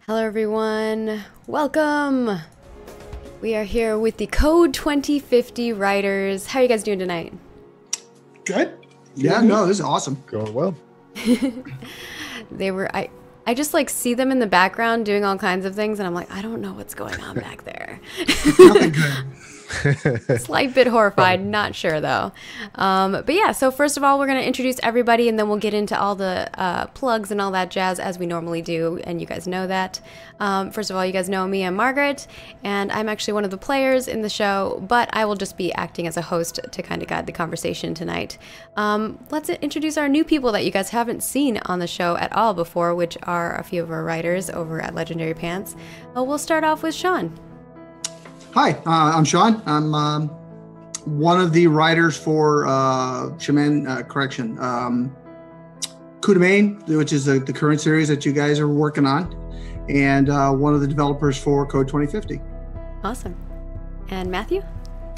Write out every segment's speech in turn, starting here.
Hello everyone, welcome! We are here with the Code 2050 writers. How are you guys doing tonight? Good. Yeah, no, this is awesome. Going well. I just like see them in the background doing all kinds of things and I'm like, I don't know what's going on back there. Nothing good. Slight bit horrified, not sure though. But yeah, so first of all, we're going to introduce everybody and then we'll get into all the plugs and all that jazz as we normally do, and you guys know that. First of all, you guys know me, I'm Margaret, and I'm actually one of the players in the show, but I will just be acting as a host to kind of guide the conversation tonight. Let's introduce our new people that you guys haven't seen on the show at all before, which are a few of our writers over at Legendary Pants. We'll start off with Sean. Hi, I'm Sean. I'm one of the writers for TETE-A-TETE, which is the current series that you guys are working on, and one of the developers for Code 2050. Awesome. And Matthew?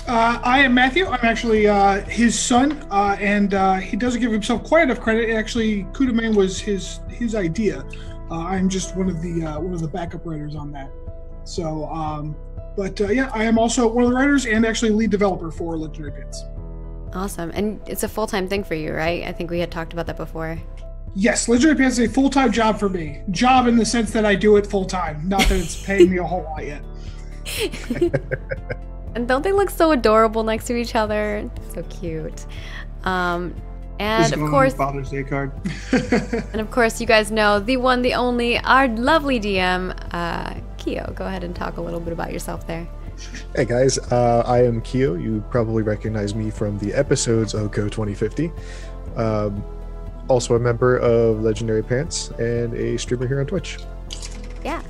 I am Matthew. I'm actually his son, and he doesn't give himself quite enough credit. Actually, Kudamane was his idea. I'm just one of the backup writers on that. So. But yeah, I am also one of the writers and actually lead developer for Legendary Pants. Awesome. And it's a full-time thing for you, right? I think we had talked about that before. Yes, Legendary Pants is a full-time job for me. Job in the sense that I do it full-time, not that it's paying me a whole lot yet. And don't they look so adorable next to each other? So cute. And of course, Father's Day card. and of course, you guys know the one, the only, our lovely DM, Keo. Go ahead and talk a little bit about yourself there. Hey guys, I am Keo. You probably recognize me from the episodes of Code 2050. Also a member of Legendary Pants and a streamer here on Twitch. Yeah.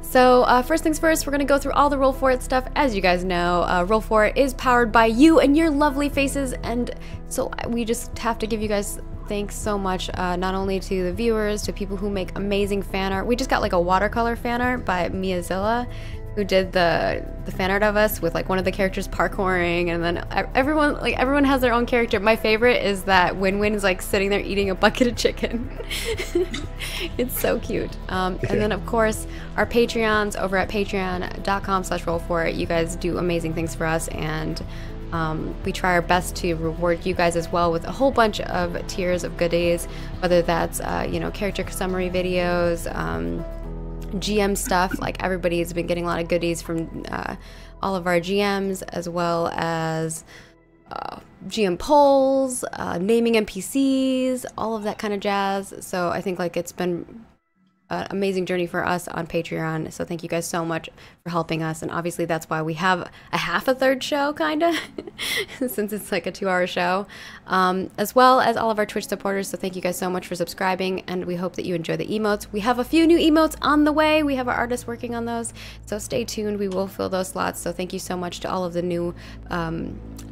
So first things first, we're going to go through all the Roll4It stuff. As you guys know, Roll4It is powered by you and your lovely faces, and so we just have to give you guys thanks so much, not only to the viewers, to people who make amazing fan art. We just got like a watercolor fan art by Miazilla, who did the fan art of us with like one of the characters parkouring, and then everyone has their own character. My favorite is that Win-Win is like sitting there eating a bucket of chicken. It's so cute. And then of course our Patreons over at patreon.com/roll4it. You guys do amazing things for us, and we try our best to reward you guys as well with a whole bunch of tiers of goodies, whether that's character summary videos, GM stuff. Like everybody's been getting a lot of goodies from all of our GMs, as well as GM polls, naming NPCs, all of that kind of jazz. So I think like it's been an amazing journey for us on Patreon, so thank you guys so much for helping us. And obviously that's why we have a third show kind of since it's like a 2-hour show, as well as all of our Twitch supporters. So thank you guys so much for subscribing, and we hope that you enjoy the emotes. We have a few new emotes on the way. We have our artists working on those, so stay tuned. We will fill those slots. So thank you so much to all of the new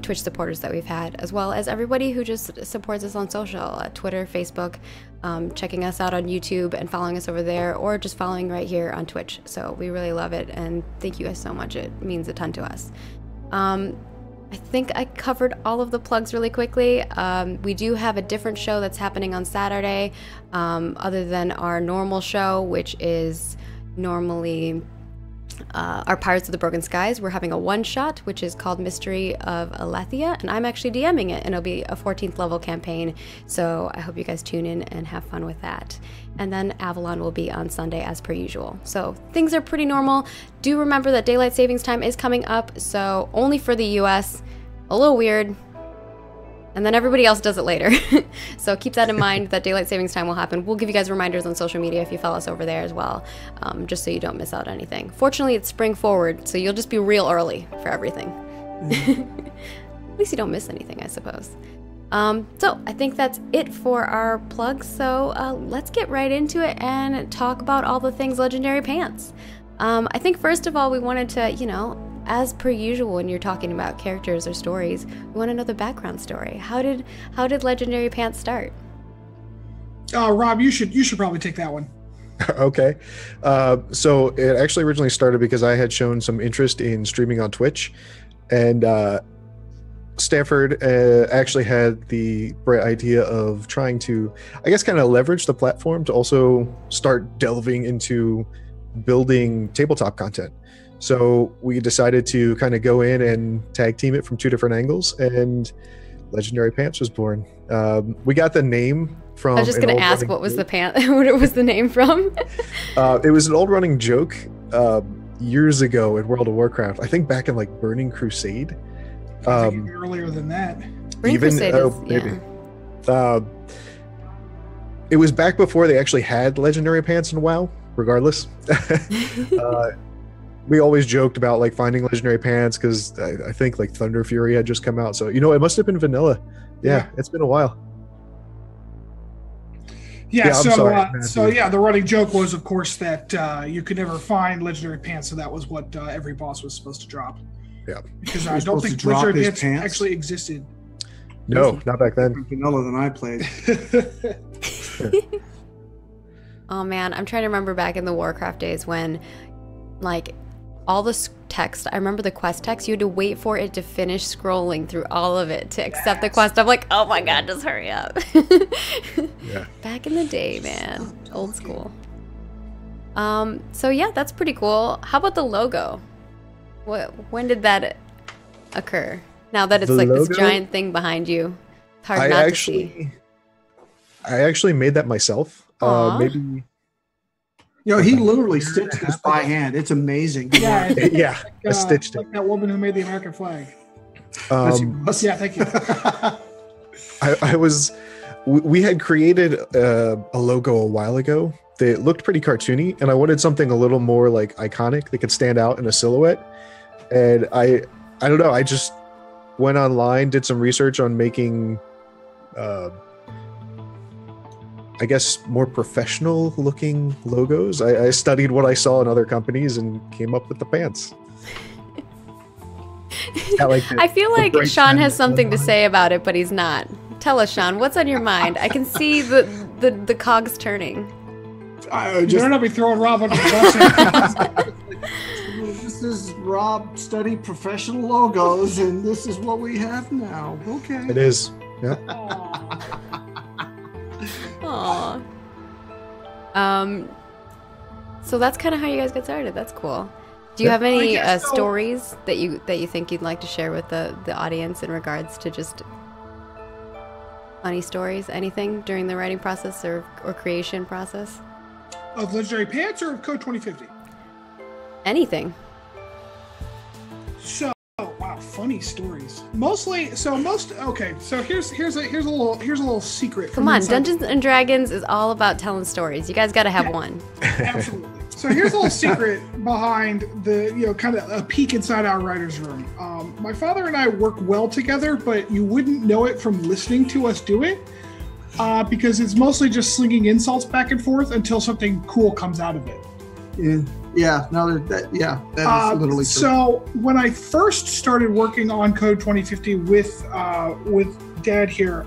Twitch supporters that we've had, as well as everybody who just supports us on social, Twitter, Facebook, checking us out on YouTube and following us over there, or just following right here on Twitch. So we really love it, and thank you guys so much. It means a ton to us. I think I covered all of the plugs really quickly. We do have a different show that's happening on Saturday, other than our normal show, which is normally our Pirates of the Broken Skies. We're having a one-shot, which is called Mystery of Alethea, and I'm actually DMing it, and it'll be a 14th level campaign, so I hope you guys tune in and have fun with that. And then Avalon will be on Sunday as per usual. So things are pretty normal. Do remember that daylight savings time is coming up, so only for the US. A little weird. And then everybody else does it later. So keep that in mind, that daylight savings time will happen. We'll give you guys reminders on social media if you follow us over there as well, just so you don't miss out on anything. Fortunately, it's spring forward, so you'll just be real early for everything. At least you don't miss anything, I suppose. So I think that's it for our plugs. So let's get right into it and talk about all the things Legendary Pants. I think first of all, we wanted to, as per usual, when you're talking about characters or stories, we want to know the background story. How did Legendary Pants start? Rob, you should probably take that one. Okay. So it actually originally started because I had shown some interest in streaming on Twitch, and Stanford actually had the bright idea of trying to, I guess, kind of leverage the platform to also start delving into building tabletop content. So we decided to kind of go in and tag team it from 2 different angles, and Legendary Pants was born. We got the name from. I was just going to ask, what was the what was the name from? It was an old running joke years ago in World of Warcraft. I think back in like Burning Crusade. I think earlier than that. Burning Crusade is, maybe. It was back before they actually had Legendary Pants in WoW. Regardless, we always joked about like finding Legendary Pants because I think like Thunder Fury had just come out. So it must have been vanilla. Yeah. It's been a while. Yeah, so the running joke was, of course, that you could never find Legendary Pants, so that was what every boss was supposed to drop. Yeah, because I don't think Legendary Pants actually existed. No, not back then. Vanilla than I played. Oh man, I'm trying to remember back in the Warcraft days when, like, all the text, I remember the quest text, you had to wait for it to finish scrolling through all of it to accept the quest. I'm like, oh my god, just hurry up. Yeah. Back in the day, man. Old school. So yeah, that's pretty cool. How about the logo? When did that occur? Now that it's like this giant thing behind you. It's hard not to see. I actually made that myself. Maybe. He literally stitched this by hand. It's amazing. Yeah, I stitched it. Like that woman who made the American flag. Yeah, thank you. We had created a logo a while ago that looked pretty cartoony, and I wanted something a little more like iconic that could stand out in a silhouette. And I don't know, I just went online, did some research on making I guess more professional looking logos. I studied what I saw in other companies and came up with the pants. I feel like Sean has something to say about it, but he's not. Tell us, Sean, what's on your mind? I can see the cogs turning. You better not be throwing Rob under the bus. This is Rob studied professional logos, and this is what we have now. Okay. It is. Yeah. Aww. So that's kind of how you guys got started. That's cool. Do you have any stories that you think you'd like to share with the audience in regards to just funny stories? Anything during the writing process or creation process? Of Legendary Pants or of Code 2050? Anything. So, wow, funny stories. Okay, so here's a little secret. Come on, Dungeons and Dragons is all about telling stories. You guys got to have one. Absolutely. So here's a little secret behind the, kind of a peek inside our writer's room. My father and I work well together, but you wouldn't know it from listening to us do it, because it's mostly just slinging insults back and forth until something cool comes out of it. Yeah, that is literally true. So when I first started working on Code 2050 with Dad here,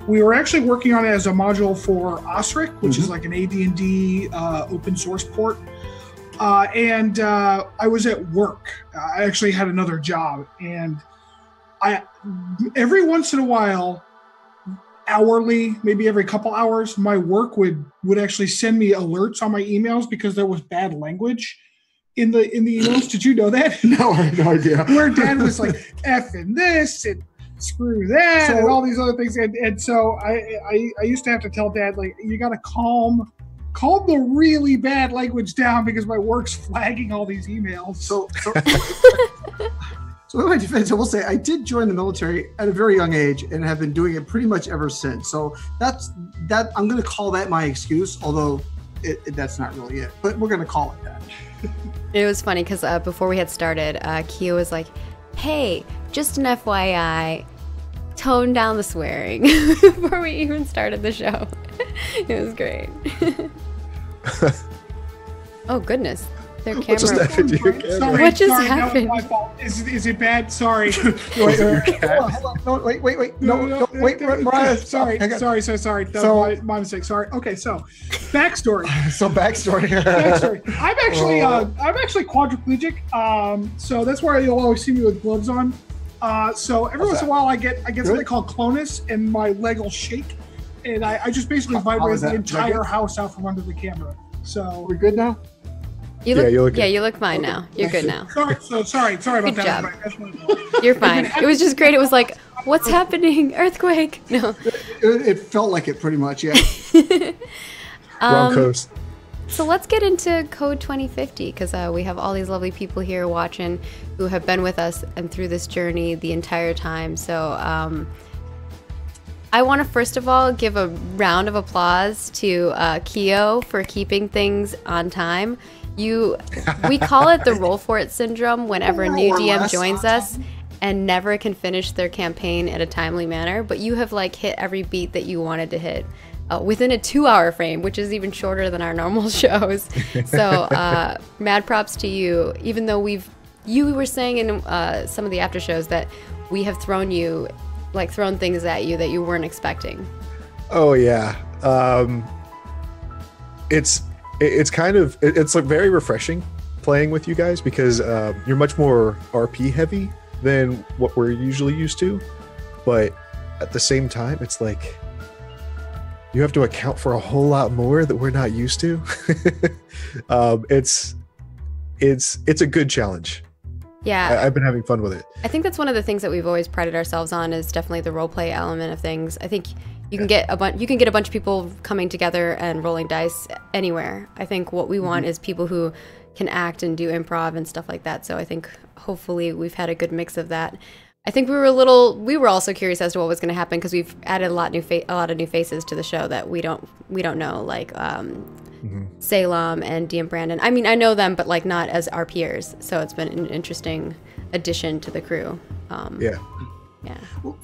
we were actually working on it as a module for OSRIC, which is like an AD&D open source port. And I was at work. I actually had another job, and every once in a while, hourly, maybe every couple hours, my work would actually send me alerts on my emails because there was bad language in the emails. Did you know that? No, I had no idea. Where Dad was like effing this and screw that and all these other things, and so I used to have to tell Dad, like, you got to calm the really bad language down because my work's flagging all these emails. So in my defense, I will say I did join the military at a very young age and have been doing it pretty much ever since. So that's I'm going to call that my excuse, although that's not really it. But we're going to call it that. It was funny because before we had started, Kia was like, hey, just an FYI, tone down the swearing before we even started the show. It was great. Oh, goodness. Their camera. What just happened to your camera? Sorry, what just happened? No, my fault. Is it bad? Sorry. Hold on. No, wait. No, wait, Mariah. Sorry. That was my mistake. Sorry. Okay, so backstory. I'm actually quadriplegic. So that's why you'll always see me with gloves on. So every once in a while I get something called clonus, and my leg will shake, and I just basically vibrate the entire house out from under the camera. So we're good now. You look, you look yeah, good. you look fine now. You're good now. Sorry about Good that. job. That's my fault. You're fine. It was just great. It was like, what's happening? Earthquake. No. It felt like it pretty much, yeah. Wrong coast. So let's get into Code 2050 because we have all these lovely people here watching who have been with us and through this journey the entire time. So I want to first of all give a round of applause to Keo for keeping things on time. We call it the Roll4It syndrome whenever a new DM joins us and never can finish their campaign in a timely manner, but you have like hit every beat that you wanted to hit. Within a 2-hour frame, which is even shorter than our normal shows. So mad props to you. Even though you were saying in some of the after shows that we have thrown things at you that you weren't expecting. Oh yeah. It's like very refreshing playing with you guys because you're much more RP heavy than what we're usually used to. But at the same time, it's like, you have to account for a whole lot more that we're not used to. It's a good challenge. Yeah, I've been having fun with it. I think that's one of the things that we've always prided ourselves on is definitely the role play element of things. I think you can get a bunch of people coming together and rolling dice anywhere. I think what we want is people who can act and do improv and stuff like that. So I think hopefully we've had a good mix of that. I think we were also curious as to what was going to happen because we've added a lot of new faces to the show that we don't know, like Salem and DM Brandon. I mean, I know them, but like not as our peers. So it's been an interesting addition to the crew. Yeah.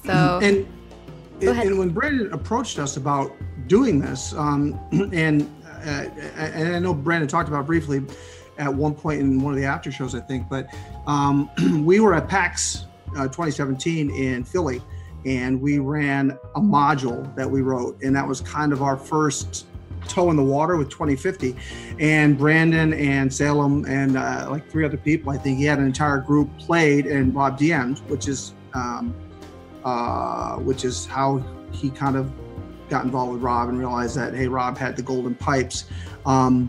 So and when Brandon approached us about doing this, and I know Brandon talked about it briefly at one point in one of the after shows, I think, but we were at PAX 2017 in Philly, and we ran a module that we wrote, and that was kind of our first toe in the water with 2050. And Brandon and Salem and like 3 other people, I think he had an entire group played, and Rob DM'd, which is how he kind of got involved with Rob and realized that, hey, Rob had the golden pipes. But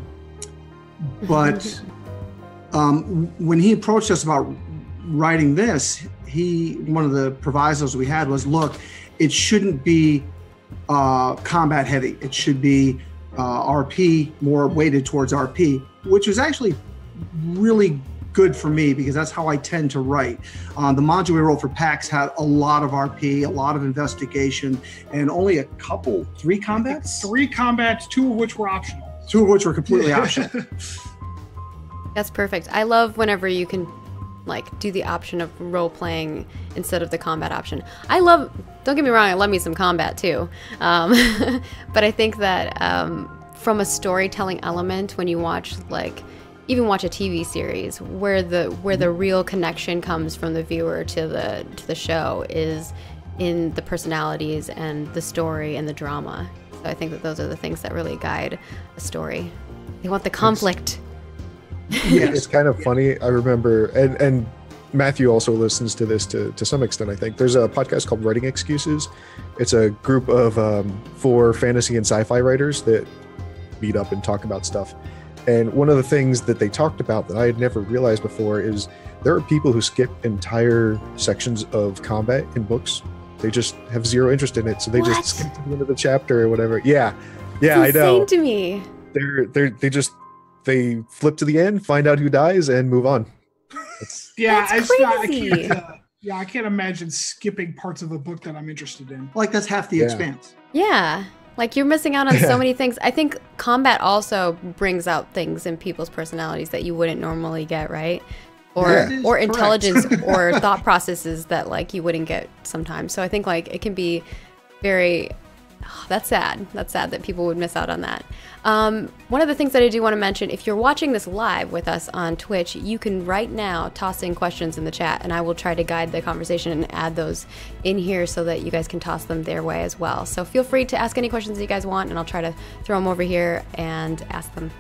when he approached us about writing this, one of the provisos we had was, look, it shouldn't be combat heavy. It should be RP, more weighted towards RP, which was actually really good for me because that's how I tend to write. The module we wrote for PAX had a lot of RP, a lot of investigation, and only 3 combats? 3 combats, 2 of which were optional. 2 of which were completely optional. That's perfect. I love whenever you can like do the option of role playing instead of the combat option. Don't get me wrong, I love me some combat too. But I think that from a storytelling element, when you watch even watch a TV series where the real connection comes from the viewer to the show is in the personalities and the story and the drama. So I think that those are the things that really guide a story. They want the conflict. Yeah, it's kind of funny. I remember, and Matthew also listens to this to some extent, I think. There's a podcast called Writing Excuses. It's a group of 4 fantasy and sci-fi writers that meet up and talk about stuff. And one of the things that they talked about that I had never realized before is there are people who skip entire sections of combat in books. They just have zero interest in it, so they just skip to the end of the chapter or whatever. Yeah, it's I know. insane to me. They flip to the end, find out who dies, and move on. I can't imagine skipping parts of a book that I'm interested in. Like that's half the expanse. Yeah, like you're missing out on so many things. I think combat also brings out things in people's personalities that you wouldn't normally get, right? Or intelligence or thought processes that like you wouldn't get sometimes. So I think like it can be very. That's sad. That's sad that people would miss out on that. One of the things that I do want to mention, if you're watching this live with us on Twitch, you can right now toss in questions in the chat, and I will try to guide the conversation and add those in here so that you guys can toss them their way as well. So feel free to ask any questions that you guys want, and I'll try to throw them over here and ask them.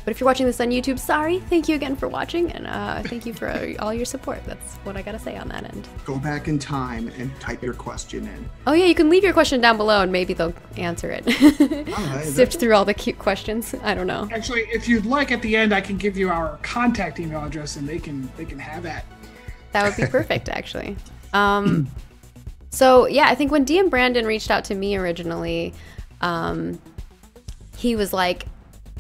But if you're watching this on YouTube, sorry. Thank you again for watching, and thank you for all your support. That's what I gotta say on that end. Go back in time and type your question in. Oh yeah, you can leave your question down below, and maybe they'll answer it. Right, Sift through all the cute questions. I don't know. Actually, if you'd like, at the end, I can give you our contact email address, and they can have that. That would be perfect, actually. So yeah, I think when DM Brandon reached out to me originally, he was like,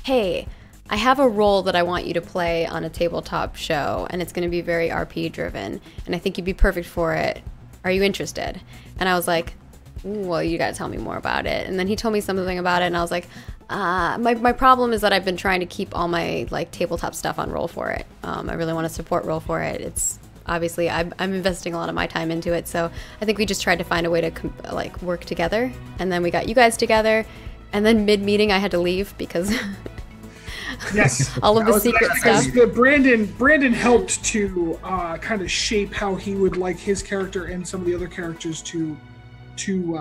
hey, I have a role that I want you to play on a tabletop show, and it's going to be very RP driven, and I think you'd be perfect for it. Are you interested? And I was like, well, you got to tell me more about it. And then he told me something about it, and I was like, my problem is that I've been trying to keep all my like tabletop stuff on Roll4It. I really want to support Roll4It. It's obviously I'm investing a lot of my time into it, so I think we just tried to find a way to like work together, and then we got you guys together, and then mid-meeting I had to leave because yes, all of the secret stuff. Brandon helped to kind of shape how he would like his character and some of the other characters to you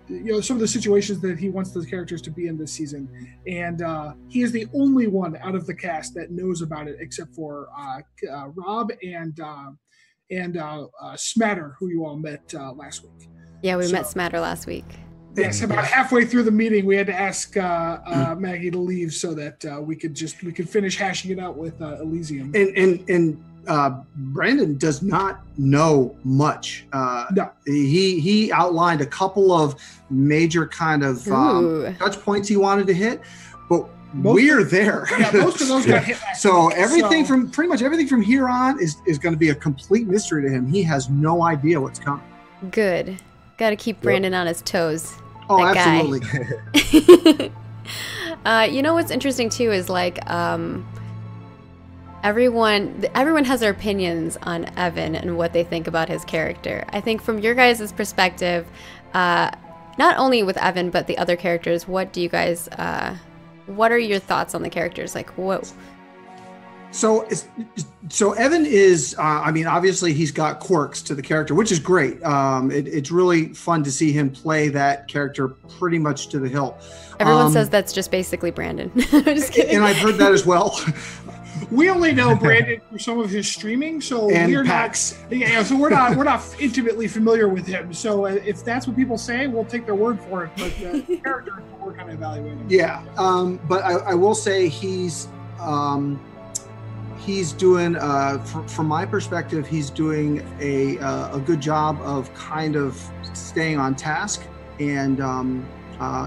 know, some of the situations that he wants those characters to be in this season, and he is the only one out of the cast that knows about it, except for Rob and Smatter, who you all met last week. Yeah, we met Smatter last week. Yes, about halfway through the meeting, we had to ask Maggie to leave so that we could finish hashing it out with Elysium. And Brandon does not know much. No. He outlined a couple of major kind of touch points he wanted to hit, but we're there. Yeah, most of those got hit. So pretty much everything from here on is going to be a complete mystery to him. He has no idea what's coming. Good. Got to keep Brandon on his toes. Oh, that absolutely. Guy. You know what's interesting too is like everyone has their opinions on Evan and what they think about his character. I think from your guys' perspective, not only with Evan but the other characters, what do you guys what are your thoughts on the characters? Like, whoa. So Evan is, I mean, obviously he's got quirks to the character, which is great. It's really fun to see him play that character pretty much to the hilt. Everyone says that's just basically Brandon. I'm just kidding. And I've heard that as well. We only know Brandon through some of his streaming, so we're PAX. not. Yeah, so we're not intimately familiar with him. So if that's what people say, we'll take their word for it. But the character is what we're kind of evaluating. Yeah, but I will say he's doing, from my perspective, he's doing a good job of kind of staying on task, and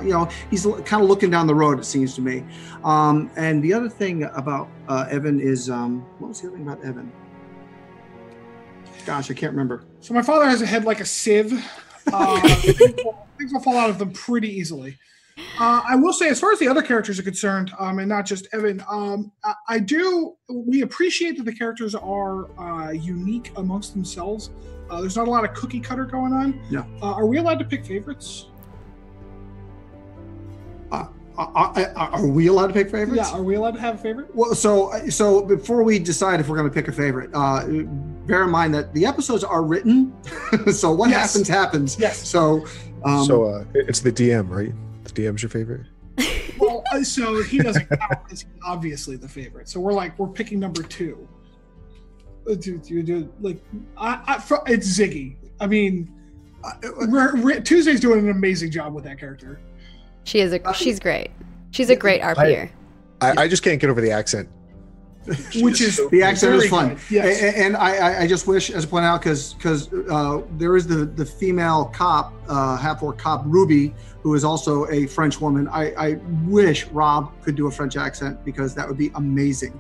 you know, he's kind of looking down the road, it seems to me. And the other thing about Evan is, what was the other thing about Evan? Gosh, I can't remember. So my father has a head like a sieve. Things will fall out of them pretty easily. I will say, as far as the other characters are concerned, and not just Evan, we appreciate that the characters are unique amongst themselves. There's not a lot of cookie cutter going on. Yeah. Are we allowed to pick favorites? Are we allowed to pick favorites? Yeah, are we allowed to have a favorite? Well, so before we decide if we're going to pick a favorite, bear in mind that the episodes are written, so what happens happens. Yes. So it's the DM, right? The DM's your favorite? Well, so he doesn't count because he's obviously the favorite. So we're picking number 2. It's Ziggy. I mean, Tuesday's doing an amazing job with that character. She's great. She's a great RPer. I just can't get over the accent. Which is the accent is fun. Yes. And I just wish, as I point out, because there is the female cop, half-orc cop Ruby, who is also a French woman. I wish Rob could do a French accent, because that would be amazing.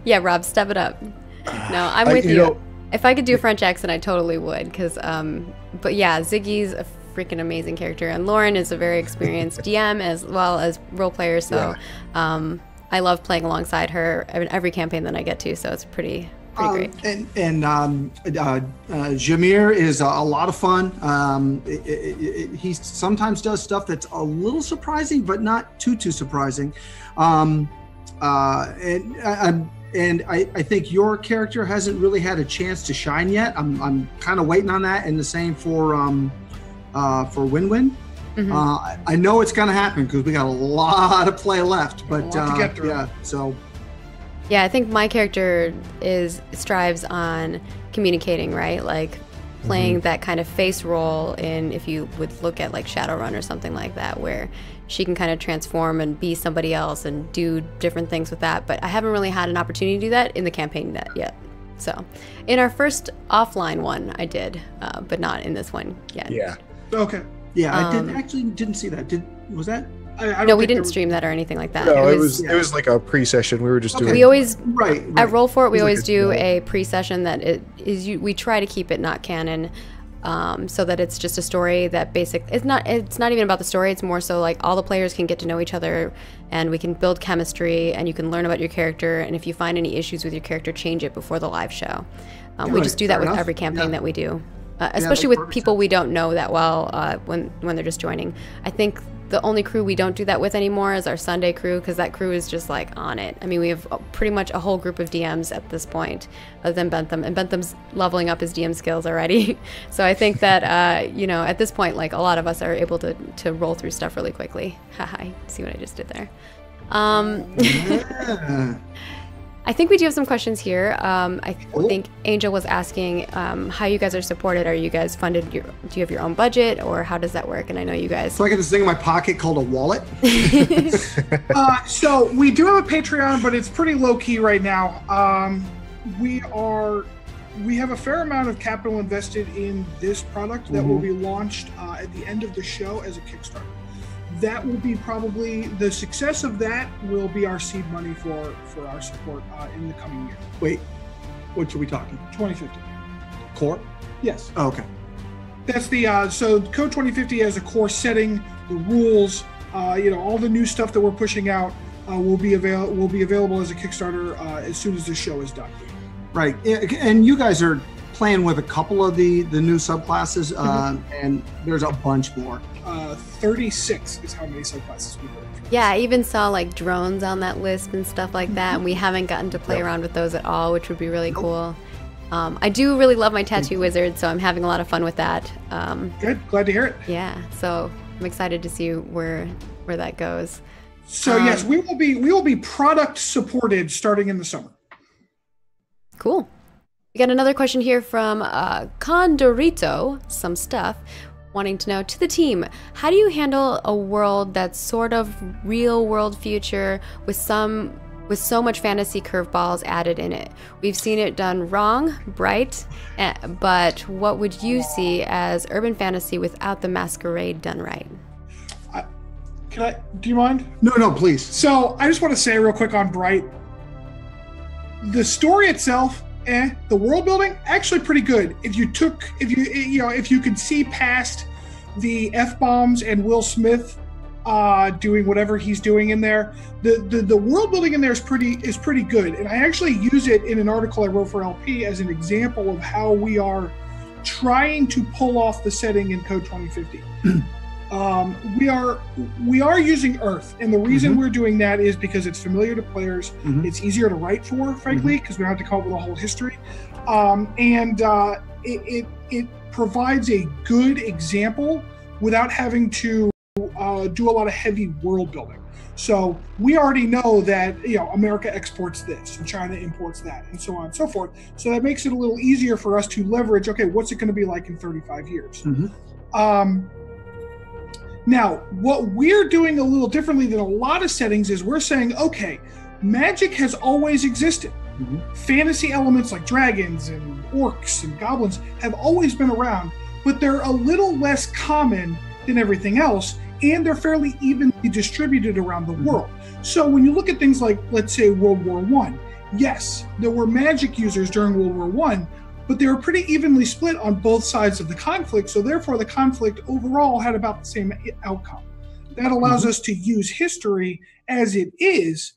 Yeah, Rob, step it up. No, I'm with you. If I could do a French accent, I totally would. But yeah, Ziggy's a freaking amazing character, and Lauren is a very experienced DM as well as role player. So I love playing alongside her in every campaign that I get to. So it's pretty great. And Jameer is a lot of fun. He sometimes does stuff that's a little surprising, but not too surprising. And I think your character hasn't really had a chance to shine yet. I'm kind of waiting on that, and the same for Win-Win. I know it's going to happen because we got a lot of play left, but A lot to get through. yeah, so. Yeah, I think my character strives on communicating, right? Like playing that kind of face role in, if you would look at like Shadowrun or something like that, where she can kind of transform and be somebody else and do different things with that. But I haven't really had an opportunity to do that in the campaign yet. So in our first offline one, I did, but not in this one yet. Yeah. Okay. Yeah, I didn't see that. Was that? I don't No, we think didn't there stream that or anything like that. No, it was like a pre-session. We were just doing. We always Right. at Roll4It, we It's like always a do demo. a pre-session that we try to keep it not canon, so that it's just a story that it's not even about the story. It's more so like all the players can get to know each other, and we can build chemistry, and you can learn about your character. And if you find any issues with your character, change it before the live show. We just do that fair with enough. every campaign Yeah. that we do, especially with people we don't know that well when they're just joining. I think the only crew we don't do that with anymore is our Sunday crew, because that crew is just like on it. I mean, we have pretty much a whole group of DMs at this point, other than Bentham, and Bentham's leveling up his DM skills already. So I think that at this point, like a lot of us are able to roll through stuff really quickly. Haha, see what I just did there. Yeah. I think we do have some questions here. I think Angel was asking how you guys are supported. Are you guys funded? Do you have your own budget, or how does that work? And I know you guys. So I got this thing in my pocket called a wallet. So we do have a Patreon, but it's pretty low key right now. We have a fair amount of capital invested in this product that will be launched at the end of the show as a Kickstarter. That will be probably the success of that will be our seed money for our support in the coming year. Wait, what are we talking? 2050. Core? Yes. Oh, okay. That's the so Code 2050 has a core setting, the rules, all the new stuff that we're pushing out will be available as a Kickstarter as soon as the show is done. Right, and you guys are playing with a couple of the new subclasses, and there's a bunch more. 36 is how many subclasses we have. Yeah, I even saw like drones on that list and stuff like that, and we haven't gotten to play around with those at all, which would be really cool. I do really love my tattoo wizard, so I'm having a lot of fun with that. Good, glad to hear it. Yeah, so I'm excited to see where that goes. So yes, we will be product supported starting in the summer. Cool. We got another question here from Condorito, some stuff, wanting to know, to the team, how do you handle a world that's sort of real world future with so much fantasy curveballs added in it? We've seen it done wrong, bright, but what would you see as urban fantasy without the masquerade done right? Do you mind? No, please. So I just want to say real quick on Bright, the story itself, the world building, actually pretty good. If you could see past the F-bombs and Will Smith doing whatever he's doing in there, the world building in there is pretty good. And I actually use it in an article I wrote for LP as an example of how we are trying to pull off the setting in Code 2050. We are using Earth, and the reason we're doing that is because it's familiar to players. It's easier to write for, frankly, because we don't have to come up with a whole history, and it provides a good example without having to do a lot of heavy world building. So we already know that America exports this and China imports that and so on and so forth. So that makes it a little easier for us to leverage. Okay, what's it going to be like in 35 years? Now, what we're doing a little differently than a lot of settings is we're saying, okay, magic has always existed. Fantasy elements like dragons and orcs and goblins have always been around, but they're a little less common than everything else, and they're fairly evenly distributed around the world. So when you look at things like, let's say, World War I, yes, there were magic users during World War I, but they were pretty evenly split on both sides of the conflict, so therefore the conflict overall had about the same outcome. That allows us to use history as it is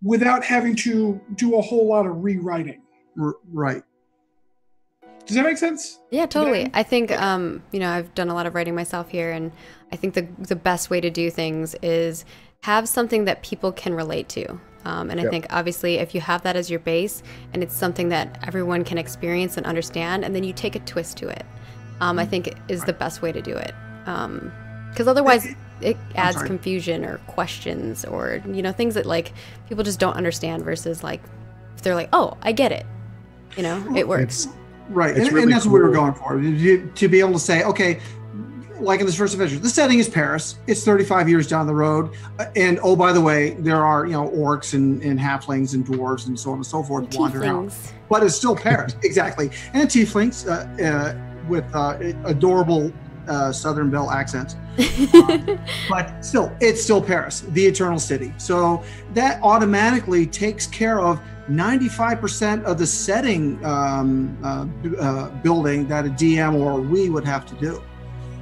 without having to do a whole lot of rewriting. Right. Does that make sense? Yeah, totally. I think, I've done a lot of writing myself here, and I think the best way to do things is have something that people can relate to. And I think, obviously, if you have that as your base, and it's something that everyone can experience and understand, and then you take a twist to it, I think is the best way to do it. Because otherwise it adds sorry. confusion or questions or, you know, things that like people just don't understand versus like if they're like, oh, I get it. You know, it works. Right. It's And, really and that's what we were cool. going for. To be able to say, okay, like in this first adventure, the setting is Paris. It's 35 years down the road. And oh, by the way, there are, you know, orcs and halflings and dwarves and so on and so forth wandering around. Tieflings. But it's still Paris. Exactly. And tieflings with adorable Southern Belle accents. But still, it's still Paris, the eternal city. So that automatically takes care of 95% of the setting building that a DM or we would have to do.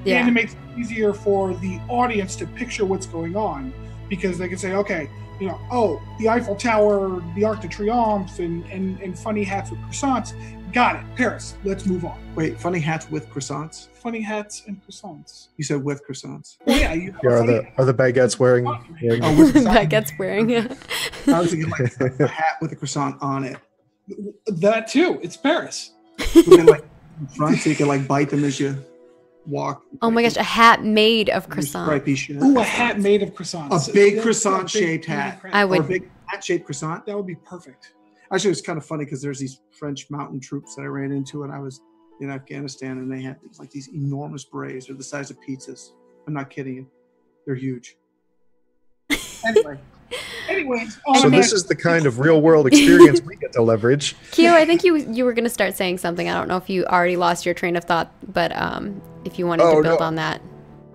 Yeah. And it makes it easier for the audience to picture what's going on, because they can say, okay, you know, oh, the Eiffel Tower, the Arc de Triomphe, and funny hats with croissants. Got it, Paris. Let's move on. Wait, funny hats with croissants? Funny hats and croissants. You said with croissants. Well, yeah, you have Yeah, a funny are the baguettes wearing Oh, with croissants. That gets wearing. I was thinking like a hat with a croissant on it. that too. It's Paris. With it, like in front, so you can like bite them as you walk. Oh my gosh, a hat made of Croissant. croissant. Stripy shit. Ooh, a hat made of croissants. A big Yeah, croissant-shaped big hat. crap. I Or a would. big hat-shaped croissant. That would be perfect. Actually, it's kind of funny because there's these French mountain troops that I ran into when I was in Afghanistan, and they had like these enormous berets. They're the size of pizzas. I'm not kidding you. They're huge. Anyway, Anyways, So this is the kind of real world experience we get to leverage. Kyo, I think you were gonna start saying something. I don't know if you already lost your train of thought, but if you wanted Oh, to build no. on that.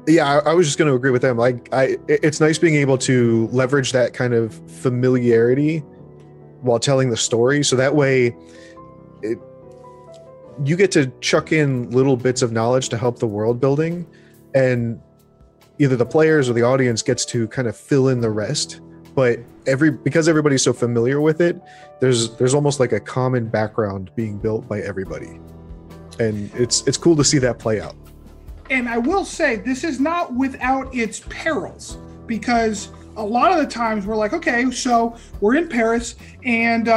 Yeah, I was just going to agree with them. Like, it's nice being able to leverage that kind of familiarity while telling the story. So that way, you get to chuck in little bits of knowledge to help the world building, and either the players or the audience gets to kind of fill in the rest. But because everybody's so familiar with it, there's almost like a common background being built by everybody, and it's cool to see that play out. And I will say, this is not without its perils, because a lot of the times we're like, okay, so we're in Paris, and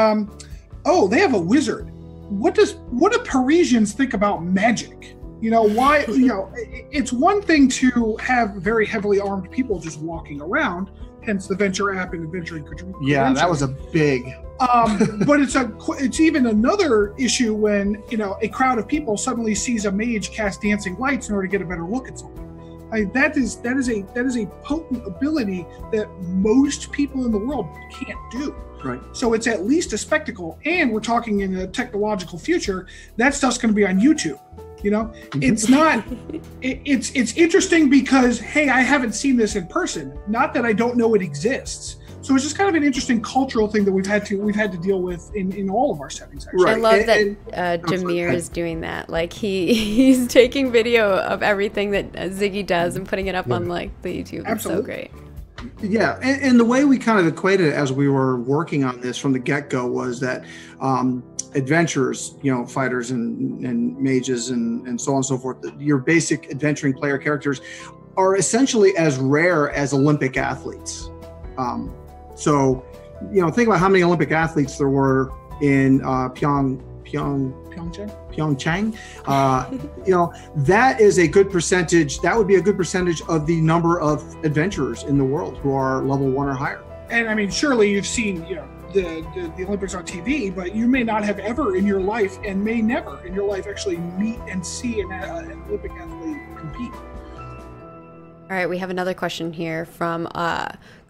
oh, they have a wizard. What do Parisians think about magic? You know, why? You know, it's one thing to have very heavily armed people just walking around, hence the Venture app and Adventuring. yeah, that was a big. But it's even another issue when, you know, a crowd of people suddenly sees a mage cast dancing lights in order to get a better look at something. That is a potent ability that most people in the world can't do. Right. So it's at least a spectacle, and we're talking in a technological future. That stuff's going to be on YouTube. You know, it's not. It's interesting because, hey, I haven't seen this in person. Not that I don't know it exists. So it's just kind of an interesting cultural thing that we've had to deal with in all of our settings. Actually. Right. I love And- that Jameer is doing that. Like he's taking video of everything that Ziggy does and putting it up on like the YouTube. It's so Absolutely. great. Yeah, and the way we kind of equated it as we were working on this from the get-go was that adventurers, you know, fighters and mages and so on and so forth, your basic adventuring player characters are essentially as rare as Olympic athletes. So, you know, think about how many Olympic athletes there were in Pyeongchang. You know, that is a good percentage. That would be a good percentage of the number of adventurers in the world who are level 1 or higher. And I mean, surely you've seen, you know, the Olympics on TV, but you may not have ever in your life, and may never in your life, actually meet and see an Olympic athlete compete. All right, we have another question here from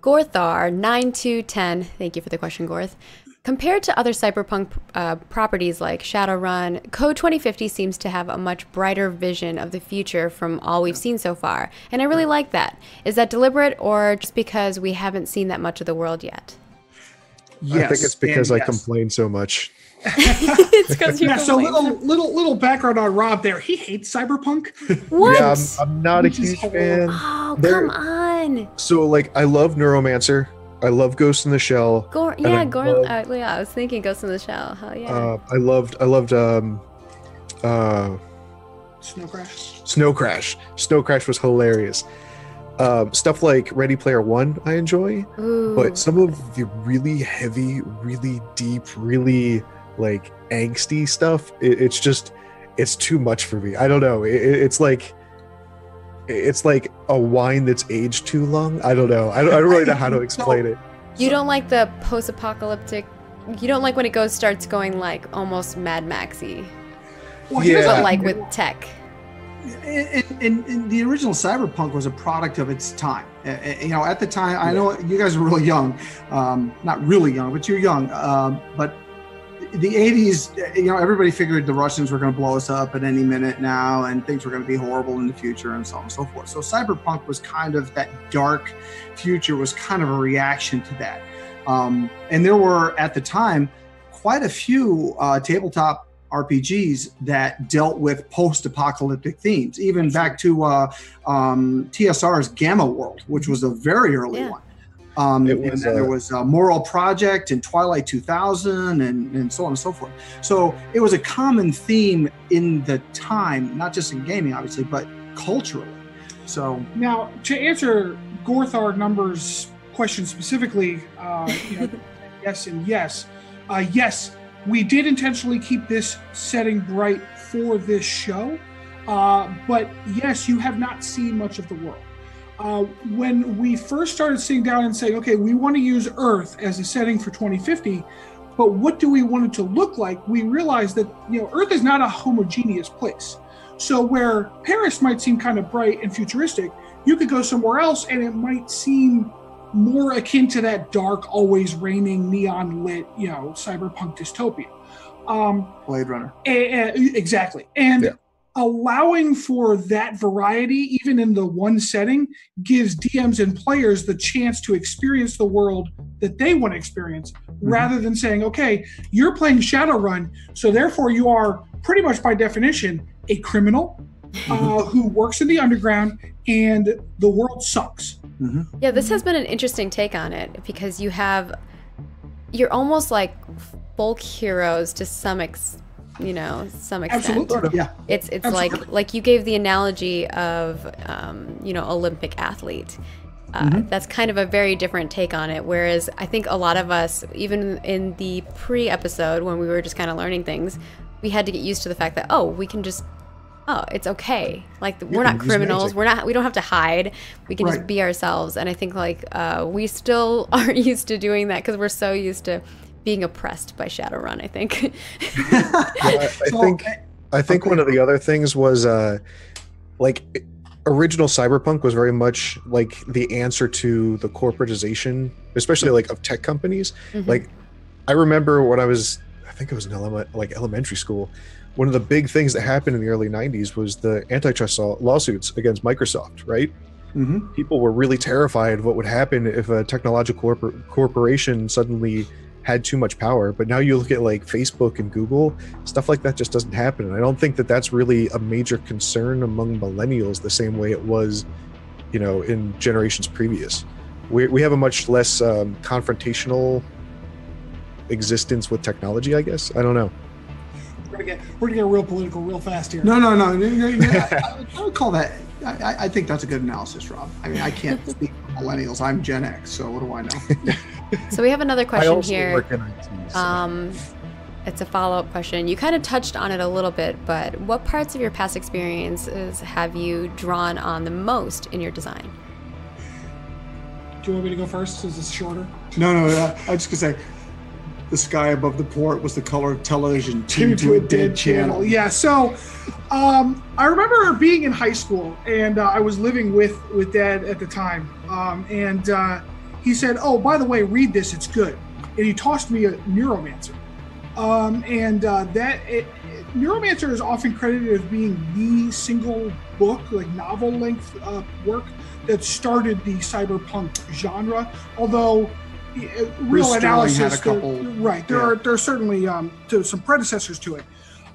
Gorthar9210. Thank you for the question, Gorth. Compared to other cyberpunk properties like Shadowrun, Code 2050 seems to have a much brighter vision of the future from all we've seen so far, and I really like that. Is that deliberate, or just because we haven't seen that much of the world yet? Yes, I think it's because and I yes. complain so much. It's because you Yeah, so complain. little background on Rob there. He hates Cyberpunk. What? Yeah, I'm not a Which is huge horrible. fan. Oh, There- come on. So, like, I love Neuromancer. I love Ghost in the Shell. Yeah, I love- yeah, I was thinking Ghost in the Shell. Hell yeah. I loved Snow Crash. Snow Crash. Snow Crash was hilarious. Stuff like Ready Player One, I enjoy, Ooh. but some of the really heavy, really deep, really like angsty stuff, it's too much for me. I don't know. It's like it's like a wine that's aged too long. I don't know. I don't really know how to explain it. You don't like the post-apocalyptic. You don't like when it starts going like almost Mad Maxy. Well, Yeah. But like with tech. And the original Cyberpunk was a product of its time. You know, at the time, I know you guys were really young, not really young, but you're young. But the 80s, you know, everybody figured the Russians were going to blow us up at any minute now, and things were going to be horrible in the future, and so on and so forth. So Cyberpunk was kind of that dark future, was kind of a reaction to that. And there were, at the time, quite a few tabletop RPGs that dealt with post-apocalyptic themes, even back to TSR's Gamma World, which was a very early one. And then there was Moral Project and Twilight 2000 and so on and so forth. So it was a common theme in the time, not just in gaming, obviously, but culturally. So now, to answer Gorthar Numbers' question specifically, you know, yes and yes. Yes, we did intentionally keep this setting bright for this show, but yes, you have not seen much of the world. When we first started sitting down and saying, okay, we want to use Earth as a setting for 2050, but what do we want it to look like? We realized that, you know, Earth is not a homogeneous place. So where Paris might seem kind of bright and futuristic, you could go somewhere else and it might seem more akin to that dark, always raining, neon lit, you know, cyberpunk dystopia. Blade Runner. Exactly. And allowing for that variety, even in the one setting, gives DMs and players the chance to experience the world that they want to experience, rather than saying, okay, you're playing Shadowrun, so therefore you are pretty much by definition a criminal who works in the underground and the world sucks. Yeah, this has been an interesting take on it, because you're almost like folk heroes to some extent. Absolutely. Yeah. It's Absolutely. like you gave the analogy of Olympic athlete. That's kind of a very different take on it. Whereas I think a lot of us, even in the pre-episode when we were just kind of learning things, we had to get used to the fact that it's okay. Like we're not criminals. We don't have to hide. We can just be ourselves. And I think like we still aren't used to doing that because we're so used to being oppressed by Shadowrun, I think. I think one of the other things was original Cyberpunk was very much like the answer to the corporatization, especially like of tech companies. Like I remember when I think it was in elementary school, one of the big things that happened in the early 90s was the antitrust lawsuits against Microsoft, right? People were really terrified of what would happen if a technological corporation suddenly had too much power. But now you look at like Facebook and Google, stuff like that just doesn't happen. And I don't think that that's really a major concern among millennials the same way it was, you know, in generations previous. We have a much less confrontational existence with technology, I guess. I don't know. We're gonna get real political real fast here. No. I would call that. I think that's a good analysis, Rob. I mean, I can't speak for millennials. I'm Gen X, so what do I know? So we have another question here. Work in IT, so. It's a follow-up question. You kind of touched on it a little bit, but what parts of your past experiences have you drawn on the most in your design? Do you want me to go first? Is this shorter? No. I was just gonna say, the sky above the port was the color of television tuned to a dead channel. Yeah. So, I remember being in high school, and I was living with Dad at the time, and he said, "Oh, by the way, read this; it's good." And he tossed me a Neuromancer, Neuromancer is often credited as being the single book, like novel-length work that started the cyberpunk genre. Although real analysis, had a couple, there are certainly some predecessors to it.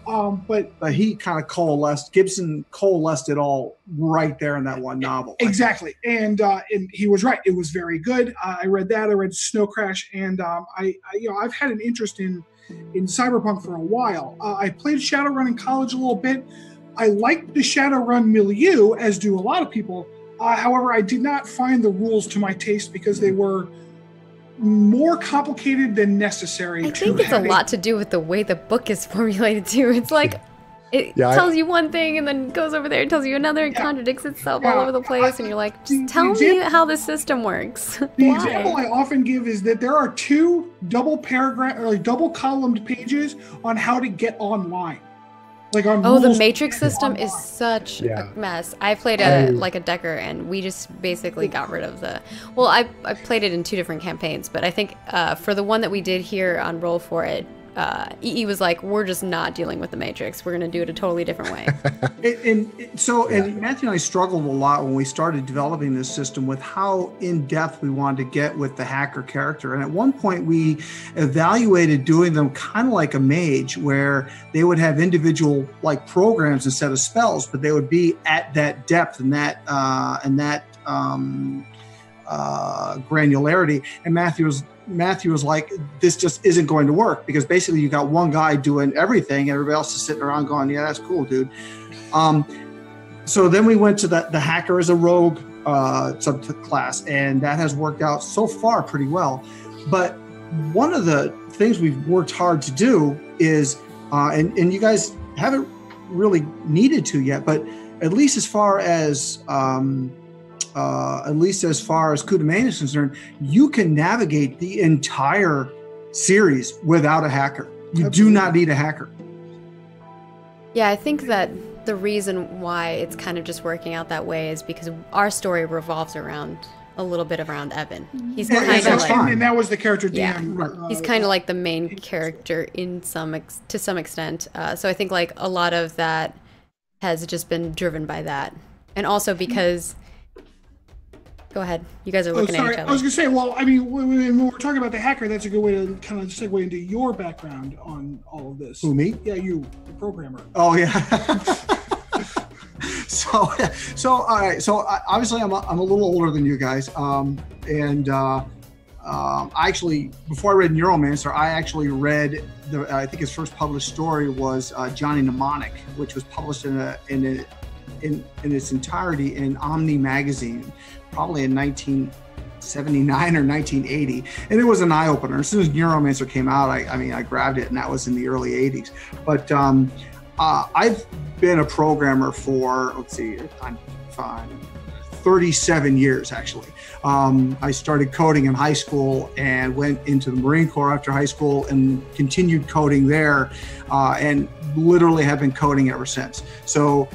But he kind of Gibson coalesced it all right there in that one novel. Exactly. And he was right. It was very good. I read that. I read Snow Crash, and I've had an interest in Cyberpunk for a while. I played Shadowrun in college a little bit. I liked the Shadowrun milieu, as do a lot of people. However, I did not find the rules to my taste because they were more complicated than necessary. I think it's a lot to do with the way the book is formulated too. It's like It tells you one thing and then goes over there and tells you another and contradicts itself all over the place, and you're like, just tell me how the system works. The example I often give is that there are 2 double paragraph or like double columned pages on how to get online. Like on the matrix system is such a mess. I played like a Decker, and we just basically got rid of the. Well, I played it in 2 different campaigns, but I think for the one that we did here on Roll4It, EE was like, we're just not dealing with the matrix. We're going to do it a totally different way. And Matthew and I struggled a lot when we started developing this system with how in depth we wanted to get with the hacker character. And at one point we evaluated doing them kind of like a mage, where they would have individual like programs instead of spells, but they would be at that depth and that granularity. And Matthew was like, this just isn't going to work, because basically you got one guy doing everything and everybody else is sitting around going, yeah, that's cool, dude. So then we went to the hacker as a rogue subclass, and that has worked out so far pretty well. But one of the things we've worked hard to do is, and you guys haven't really needed to yet, but at least as far as Kudamane is concerned, you can navigate the entire series without a hacker. You do not need a hacker. Yeah, I think that the reason why it's kind of just working out that way is because our story revolves around a little bit around Evan. He's kind of like, and that was the character DM. Yeah, he's kind of like the main character to some extent. So I think like a lot of that has just been driven by that, and also because. Go ahead. You guys are looking at each other. I was going to say, well, I mean, when we're talking about the hacker, that's a good way to kind of segue into your background on all of this. Who, me? Yeah, you, the programmer. Oh, yeah. So all right. So obviously, I'm a little older than you guys. I actually, before I read Neuromancer, I actually read I think his first published story was Johnny Mnemonic, which was published in its entirety in Omni magazine, probably in 1979 or 1980, and it was an eye-opener. As soon as Neuromancer came out, I grabbed it, and that was in the early 80s. But I've been a programmer for, let's see, I'm 37 years actually. I started coding in high school and went into the Marine Corps after high school and continued coding there, and literally have been coding ever since. So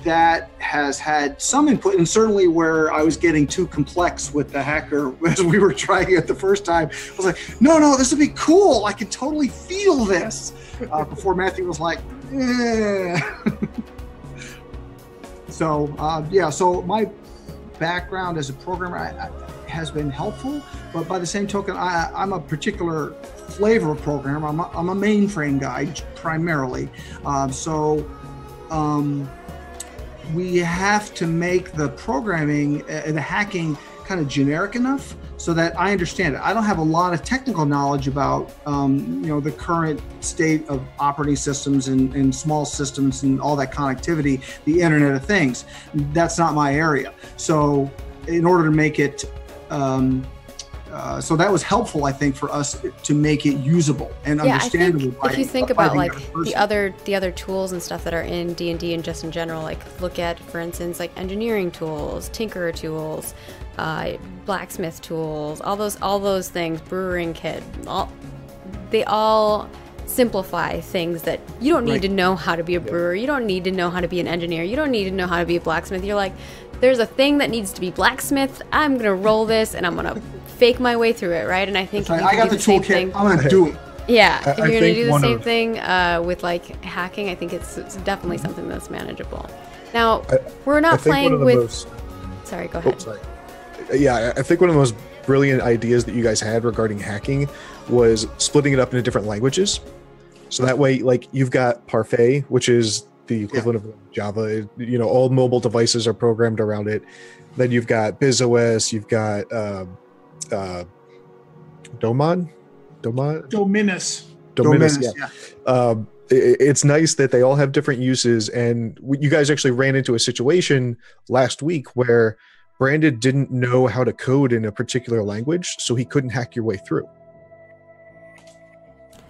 that has had some input, and certainly where I was getting too complex with the hacker as we were trying it the first time, I was like, no, this would be cool. I can totally feel this. Before Matthew was like, eh. So my background as a programmer has been helpful, but by the same token, I'm a particular flavor of programmer. I'm a mainframe guy primarily. We have to make the programming and the hacking kind of generic enough so that I understand it. I don't have a lot of technical knowledge about the current state of operating systems and small systems and all that connectivity, the Internet of Things. That's not my area. So in order to make it so that was helpful, I think, for us to make it usable and understandable. If you think about like the other tools and stuff that are in D&D and just in general, like look at, for instance, like engineering tools, tinkerer tools, blacksmith tools, all those things, brewing kit, they all simplify things that you don't need to know how to be a brewer, you don't need to know how to be an engineer, you don't need to know how to be a blacksmith. You're like, there's a thing that needs to be blacksmith, I'm gonna roll this and I'm gonna fake my way through it, right? And I think I got the toolkit, I'm gonna do it. Yeah, if you're gonna do the same thing with like hacking, I think it's definitely something that's manageable. Now, we're not playing with... Sorry, go ahead. Sorry. Yeah, I think one of the most brilliant ideas that you guys had regarding hacking was splitting it up into different languages. So that way, like, you've got Parfait, which is the equivalent of Java. All mobile devices are programmed around it. Then you've got BizOS, you've got Dominus, yeah. It's nice that they all have different uses, and you guys actually ran into a situation last week where Brandon didn't know how to code in a particular language, so he couldn't hack your way through.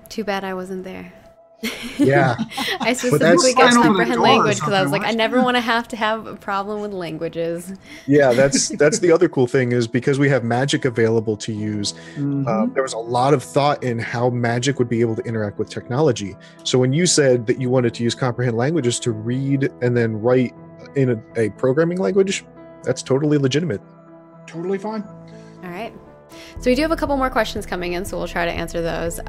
Too bad I wasn't there. Yeah. I that's specifically fine guessed over the comprehend door or language because I was something, like, I watch never want to have a problem with languages. Yeah, that's the other cool thing is because we have magic available to use. There was a lot of thought in how magic would be able to interact with technology. So when you said that you wanted to use comprehend languages to read and then write in a programming language, that's totally legitimate. Totally fine. All right. So we do have a couple more questions coming in, so we'll try to answer those.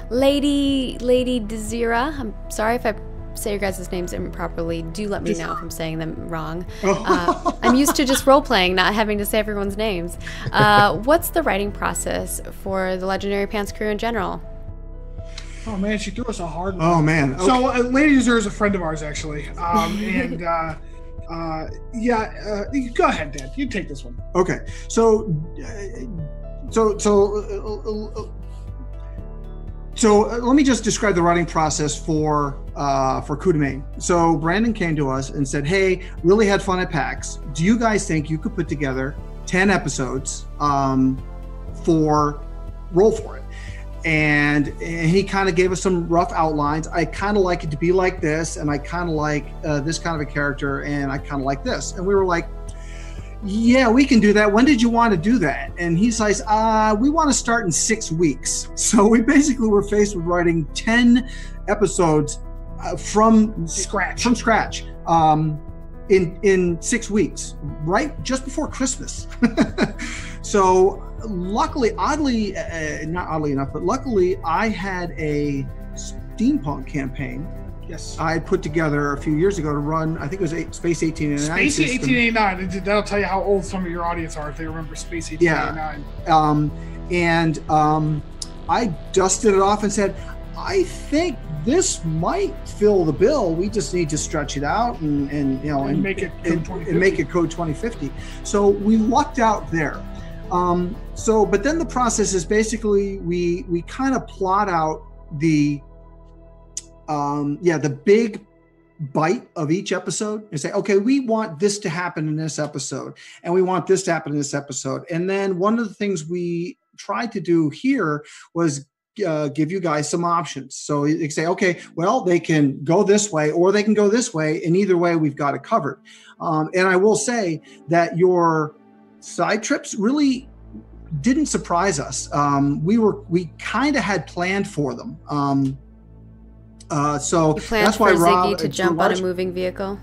Lady Desira, I'm sorry if I say your guys' names improperly. Do let me know if I'm saying them wrong. I'm used to just role-playing, not having to say everyone's names. What's the writing process for the Legendary Pants crew in general? Oh man, she threw us a hard one. Oh man. Okay. So Lady Desira is a friend of ours actually, go ahead, Dad. You take this one. Okay, so let me just describe the writing process for Coup de Main. So Brandon came to us and said, "Hey, really had fun at PAX. Do you guys think you could put together 10 episodes for Roll4It?" And he kind of gave us some rough outlines. I kind of like it to be like this, and I kind of like this kind of a character, and I kind of like this. And we were like, yeah, we can do that. When did you want to do that? And he says, we want to start in 6 weeks. So we basically were faced with writing 10 episodes from scratch in 6 weeks, right just before Christmas. So luckily, not oddly enough, but luckily I had a steampunk campaign. Yes. I had put together a few years ago to run, I think it was Space 1889. Space 1889. That'll tell you how old some of your audience are if they remember Space 1889. And I dusted it off and said, I think this might fill the bill. We just need to stretch it out and make it code 2050. And make it code 2050. So we lucked out there. But then the process is basically we kind of plot out the big bite of each episode and say, okay, we want this to happen in this episode, and we want this to happen in this episode. And then one of the things we tried to do here was give you guys some options. So you say, okay, well, they can go this way or they can go this way, and either way, we've got it covered. And I will say that your side trips really didn't surprise us. We kind of had planned for them. So you planned that's for why Ziggy Rob to jump on a moving vehicle.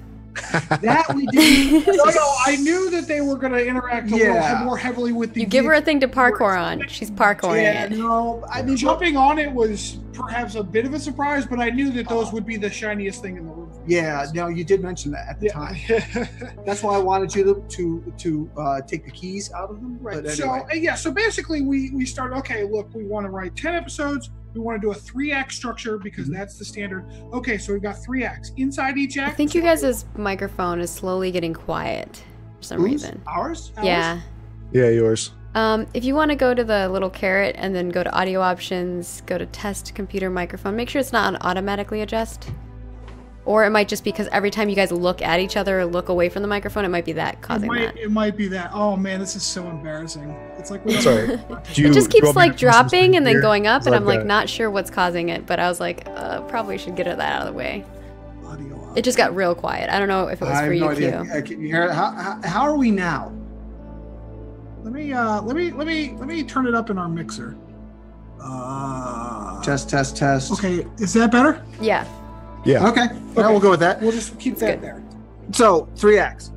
That we did. No, I knew that they were going to interact a little more heavily with the. You give her a thing to parkour on. She's parkouring it. No, I mean jumping on it was perhaps a bit of a surprise, but I knew that those would be the shiniest thing in the room. Yeah, no, you did mention that at the time. That's why I wanted you to take the keys out of them. Right. But anyway. So basically, we started. Okay, look, we want to write 10 episodes. We want to do a 3-act structure because that's the standard. Okay, so we've got 3 acts. Inside each act. I think you guys' microphone is slowly getting quiet for some reason. Ours? Yeah. Yeah, yours. If you want to go to the little caret and then go to audio options, go to test computer microphone, make sure it's not on automatically adjust. Or it might just be because every time you guys look at each other or look away from the microphone, it might be that causing that. It might be that. Oh man, this is so embarrassing. It's like sorry. It just keeps like dropping and then going up, and I'm like not sure what's causing it, but I was like, probably should get that out of the way. It just got real quiet. I don't know if it was for you, Q. Can you hear it? How are we now? Let me turn it up in our mixer. Test. Okay, is that better? Yeah. Yeah. Okay. Well, we'll go with that. We'll just keep that there. So 3 acts.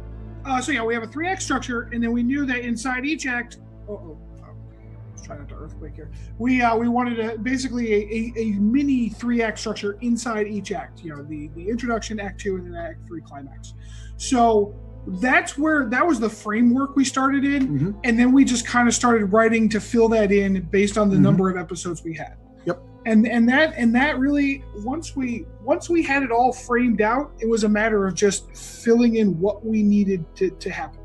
So yeah, we have a 3-act structure, and then we knew that inside each act. Let's try not to earthquake here. We wanted basically a mini 3-act structure inside each act. You know, the introduction, Act 2, and then Act 3 climax. So that was the framework we started in, and then we just kind of started writing to fill that in based on the number of episodes we had. Yep. And that really, once we had it all framed out, it was a matter of just filling in what we needed to happen.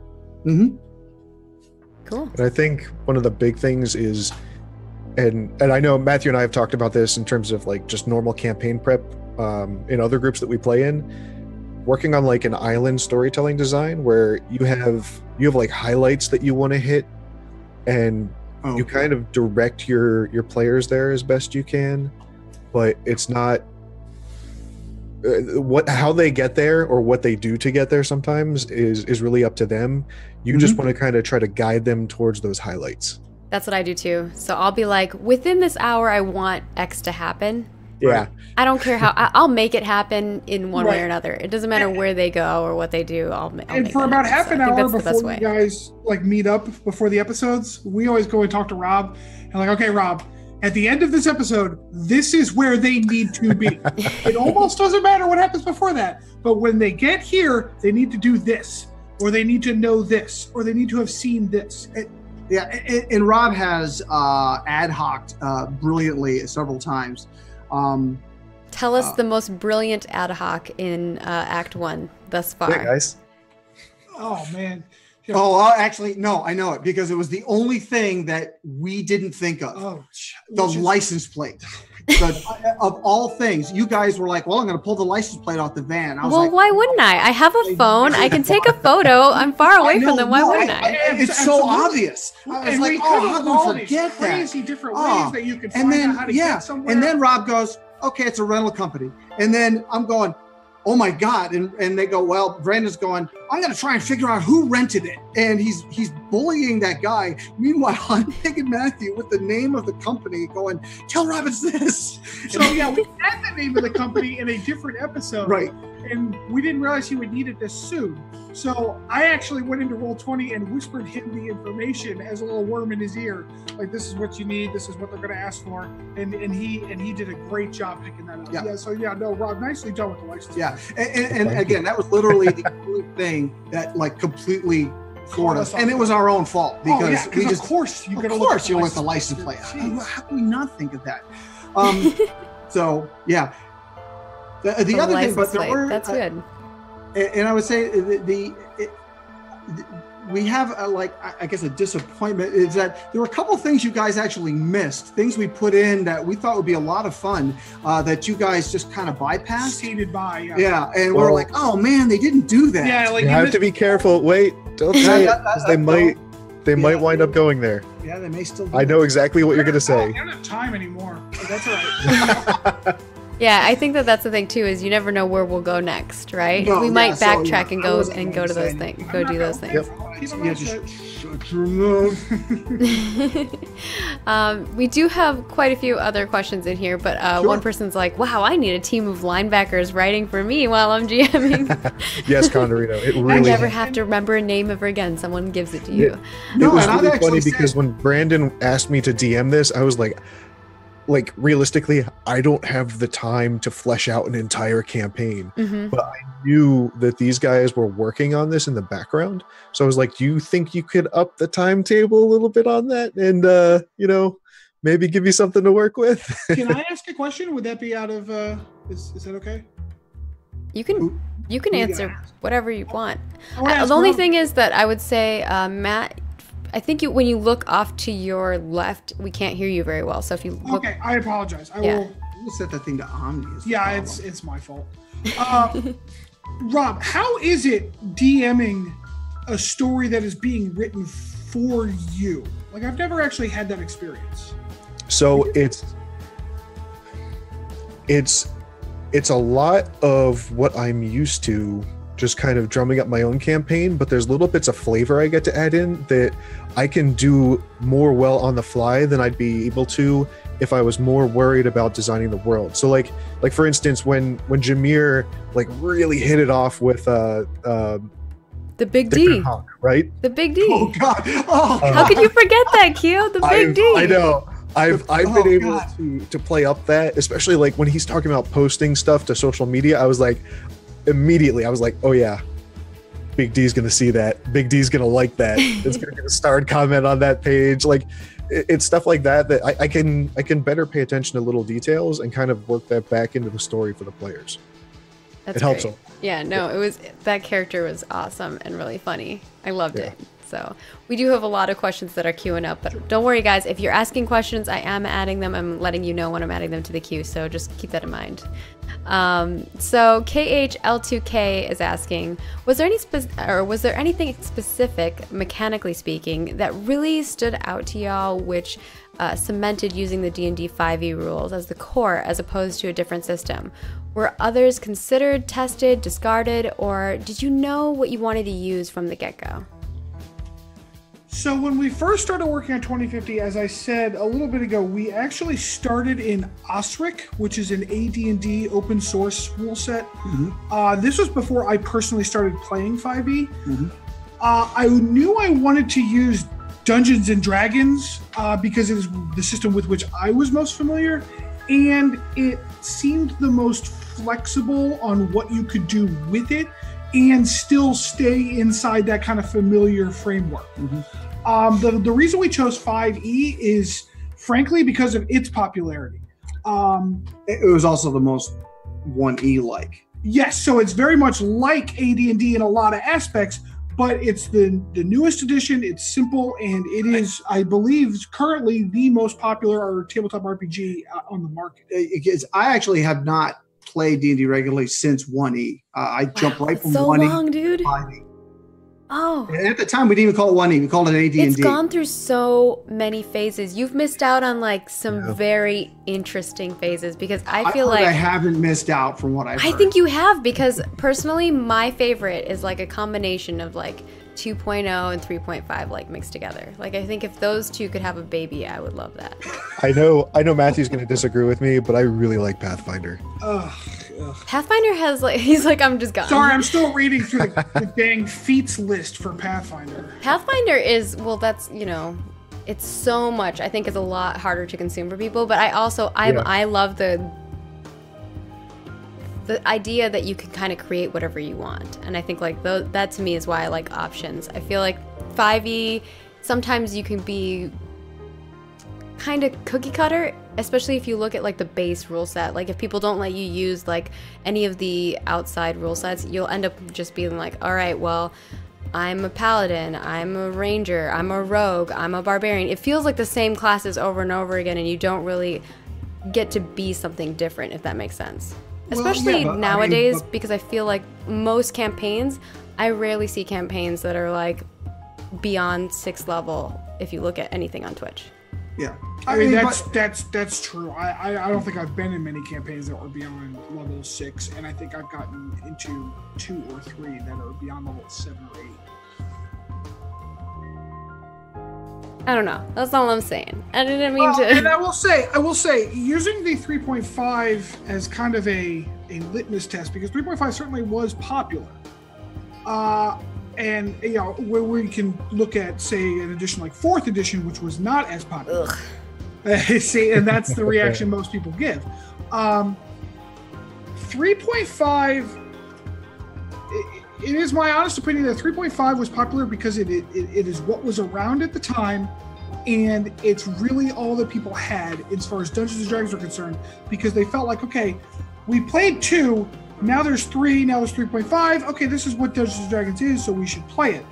Cool. And I think one of the big things is, and I know Matthew and I have talked about this in terms of like just normal campaign prep in other groups that we play in, working on like an island storytelling design where you have like highlights that you want to hit, and you kind of direct your players there as best you can, but it's not how they get there or what they do to get there sometimes is really up to them. You just want to kind of try to guide them towards those highlights. That's what I do too. So I'll be like, within this hour, I want X to happen. Yeah. I don't care how. I'll make it happen in one way or another. It doesn't matter where they go or what they do. I'll make for about half an hour before you guys like meet up before the episodes, we always go and talk to Rob and like, okay, Rob, at the end of this episode, this is where they need to be. It almost doesn't matter what happens before that, but when they get here, they need to do this, or they need to know this, or they need to have seen this. And Rob has ad hoc brilliantly several times. Tell us the most brilliant ad hoc in Act 1 thus far. Yeah, guys. Oh, man. Yeah. Oh, actually, no, I know it because it was the only thing that we didn't think of. Oh, the license plate. Of all things, you guys were like, well, I'm going to pull the license plate off the van. I was well, like, why wouldn't I? I have a phone. I can take a photo. I'm far away from them. Why wouldn't I? It's so obvious. I was like, oh, how can we forget that? Crazy different ways that you can find out how to get somewhere. And then Rob goes, okay, it's a rental company. And then I'm going, oh my God. And they go, well, Brandon's going, I'm going to try and figure out who rented it. And he's bullying that guy. Meanwhile, I'm thinking Matthew with the name of the company going, tell Rob it's this. So yeah, we had the name of the company in a different episode. Right. And we didn't realize he would need it this soon. So I actually went into Roll20 and whispered him the information as a little worm in his ear. Like, this is what you need. This is what they're going to ask for. And he did a great job picking that up. Yeah. So yeah, no, Rob, nicely done with the license. Yeah. And again, that was literally the only thing that like completely floored us. And it was our own fault because we just, of course, you look at the license plate. How can we not think of that? So yeah. The other thing, but there were that's good. And I would say we have I guess a disappointment is that there were a couple things you guys actually missed, things we put in that we thought would be a lot of fun that you guys just kind of bypassed. Skated by, yeah. And we're like, oh man, they didn't do that. Yeah, like you have to be careful. Wait, don't say it, because they might wind up going there. Yeah, they may still. I know exactly what you're gonna say. I don't have time anymore. So that's all right. Yeah, I think that's the thing too. Is you never know where we'll go next, right? We might backtrack and go to those things, go do those things. Yeah, just shut your mouth. We do have quite a few other questions in here, but one person's like, "Wow, I need a team of linebackers writing for me while I'm GMing." Yes, Condorito. It really. I never have to remember a name ever again. Someone gives it to you. It was really funny because when Brandon asked me to DM this, I was like realistically, I don't have the time to flesh out an entire campaign, but I knew that these guys were working on this in the background. So I was like, do you think you could up the timetable a little bit on that and, maybe give you something to work with? Can I ask a question? Would that be out of, is that okay? You can answer whatever you want. The only thing is that I would say, Matt, I think when you look off to your left, we can't hear you very well. So if you look, okay, I apologize. I will set that thing to Omni. Yeah, it's my fault. Rob, how is it DMing a story that is being written for you? Like, I've never actually had that experience. So it's a lot of what I'm used to, just kind of drumming up my own campaign, but there's little bits of flavor I get to add in that I can do more well on the fly than I'd be able to if I was more worried about designing the world. So like for instance, when Jameer really hit it off with the Big D, Hawk, right? The Big D. Oh God! Oh, how could you forget that, Q? The Big D. I know. I've been able to play up that, especially like when he's talking about posting stuff to social media. I was like, immediately, oh yeah, Big D's gonna see that. Big D's gonna like that. It's gonna get a starred comment on that page. Like, it's stuff like that I can better pay attention to little details and kind of work that back into the story for the players. That's it helps great. them. Yeah, no, it was, that character was awesome and really funny. I loved it. So we do have a lot of questions that are queuing up, but don't worry guys, if you're asking questions, I am adding them. I'm letting you know when I'm adding them to the queue, so just keep that in mind. So KHL2K is asking, was there anything specific, mechanically speaking, that really stood out to y'all, which cemented using the D&D 5e rules as the core as opposed to a different system? Were others considered, tested, discarded, or did you know what you wanted to use from the get-go? So when we first started working on 2050, as I said a little bit ago, we actually started in OSRIC, which is an AD&D open source rule set. This was before I personally started playing 5e. I knew I wanted to use Dungeons and Dragons because it is the system with which I was most familiar, and it seemed the most flexible on what you could do with it and still stay inside that kind of familiar framework. The reason we chose 5e is frankly because of its popularity. It was also the most 1e like. Yes, so it's very much like AD&D in a lot of aspects, but it's the newest edition. It's simple, and it is, I believe, currently the most popular tabletop RPG on the market. I actually have not played D&D regularly since 1e. I jumped right from so 1e long, dude. to 5e. Oh. And at the time, we didn't even call it 1e. We called it AD&D. It's gone through so many phases. You've missed out on like some very interesting phases because I feel like I haven't missed out from what I've heard. I think you have, because personally my favorite is like a combination of like 2.0 and 3.5 like mixed together. Like I think if those two could have a baby, I would love that. I know Matthew's going to disagree with me, but I really like Pathfinder. Pathfinder has like, he's like, I'm just gone. Sorry, I'm still reading through the dang feats list for Pathfinder. Pathfinder is, well, that's, you know, it's so much. I think it's a lot harder to consume for people, but I also, I love the idea that you can kind of create whatever you want. And I think like that to me is why I like options. I feel like 5e, sometimes you can be kind of cookie cutter, especially if you look at like the base rule set. Like if people don't let you use like any of the outside rule sets, you'll end up just being like, all right, well, I'm a paladin, I'm a ranger, I'm a rogue, I'm a barbarian. It feels like the same classes over and over again, and you don't really get to be something different, if that makes sense. Especially nowadays, because I feel like most campaigns, I rarely see campaigns that are like beyond 6th level if you look at anything on Twitch. Yeah. I mean, that's true. I don't think I've been in many campaigns that were beyond level 6, and I think I've gotten into 2 or 3 that are beyond level 7 or 8. I don't know. That's all I'm saying. I didn't mean to. And I will say, using the 3.5 as kind of a litmus test, because 3.5 certainly was popular. And you know, where we can look at, say, an edition like 4th edition, which was not as popular. See, and that's the reaction most people give. 3.5. It is my honest opinion that 3.5 was popular because it is what was around at the time, and it's really all that people had as far as Dungeons and Dragons are concerned, because they felt like, okay, we played 2, now there's 3, now there's 3.5, okay, this is what Dungeons and Dragons is, so we should play it.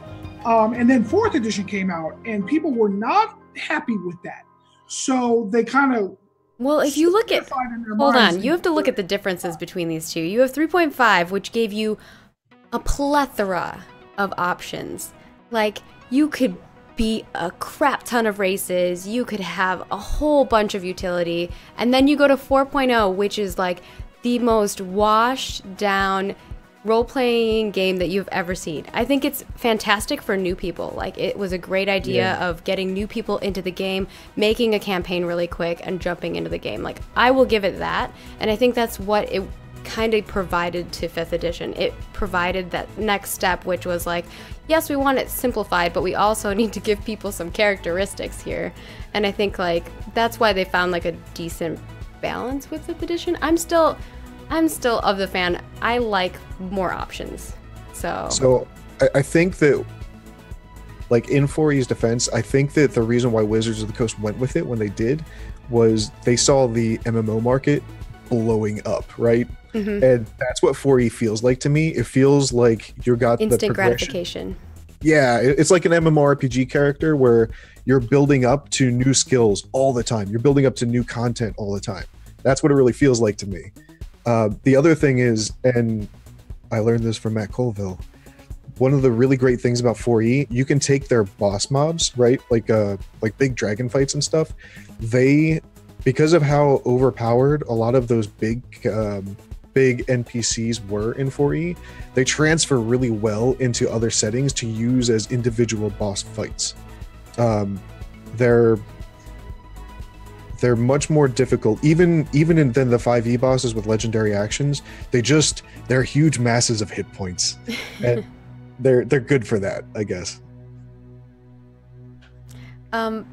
And then 4th edition came out, and people were not happy with that. So they kind of... Well, if you look at... Hold on, you have to look at the differences between these two. You have 3.5, which gave you a plethora of options. Like, you could be a crap ton of races, you could have a whole bunch of utility, and then you go to 4.0, which is like the most washed down role-playing game that you've ever seen. I think it's fantastic for new people. Like, it was a great idea of getting new people into the game, making a campaign really quick, and jumping into the game. Like, I will give it that, and I think that's what it kind of provided to 5th edition. It provided that next step, which was like, yes, we want it simplified, but we also need to give people some characteristics here. And I think like that's why they found like a decent balance with 5th edition. I'm still of the fan. I like more options. So I think that, like, in 4E's defense, I think that the reason why Wizards of the Coast went with it when they did was they saw the MMO market blowing up, right? And that's what 4E feels like to me. It feels like you got instant the gratification. Yeah, it's like an MMORPG character where you're building up to new skills all the time. You're building up to new content all the time. That's what it really feels like to me. The other thing is, and I learned this from Matt Colville, one of the really great things about 4E, you can take their boss mobs, right? Like big dragon fights and stuff. Because of how overpowered a lot of those big NPCs were in 4E, they transfer really well into other settings to use as individual boss fights. They're much more difficult, even than the 5E bosses with legendary actions. They're huge masses of hit points, and they're good for that, I guess.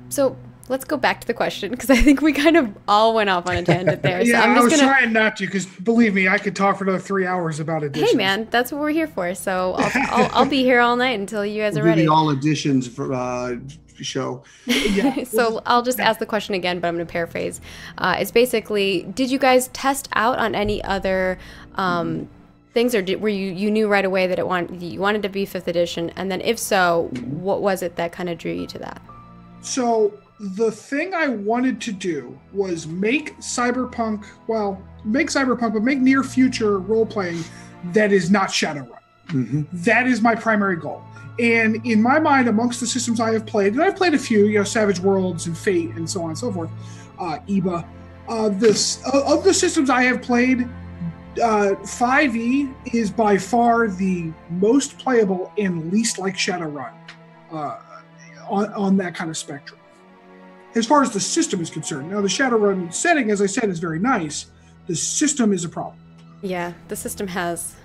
So let's go back to the question, because I think we kind of all went off on a tangent there. Yeah, so I was trying not to, because believe me, I could talk for another 3 hours about additions. Hey man, that's what we're here for. So I'll be here all night until you guys are ready. The all additions for show. Yeah. So I'll just ask the question again, but I'm going to paraphrase. It's basically, did you guys test out on any other things, or were you knew right away that you wanted to be 5th edition? And then if so, what was it that kind of drew you to that? So the thing I wanted to do was make Cyberpunk, but make near future role-playing that is not Shadowrun. Mm-hmm. That is my primary goal. And in my mind, amongst the systems I have played, and I've played a few, Savage Worlds and Fate and so on and so forth, EBA, of the systems I have played, 5E is by far the most playable and least like Shadowrun on that kind of spectrum. As far as the system is concerned. Now, the Shadowrun setting, as I said, is very nice. The system is a problem. Yeah, the system has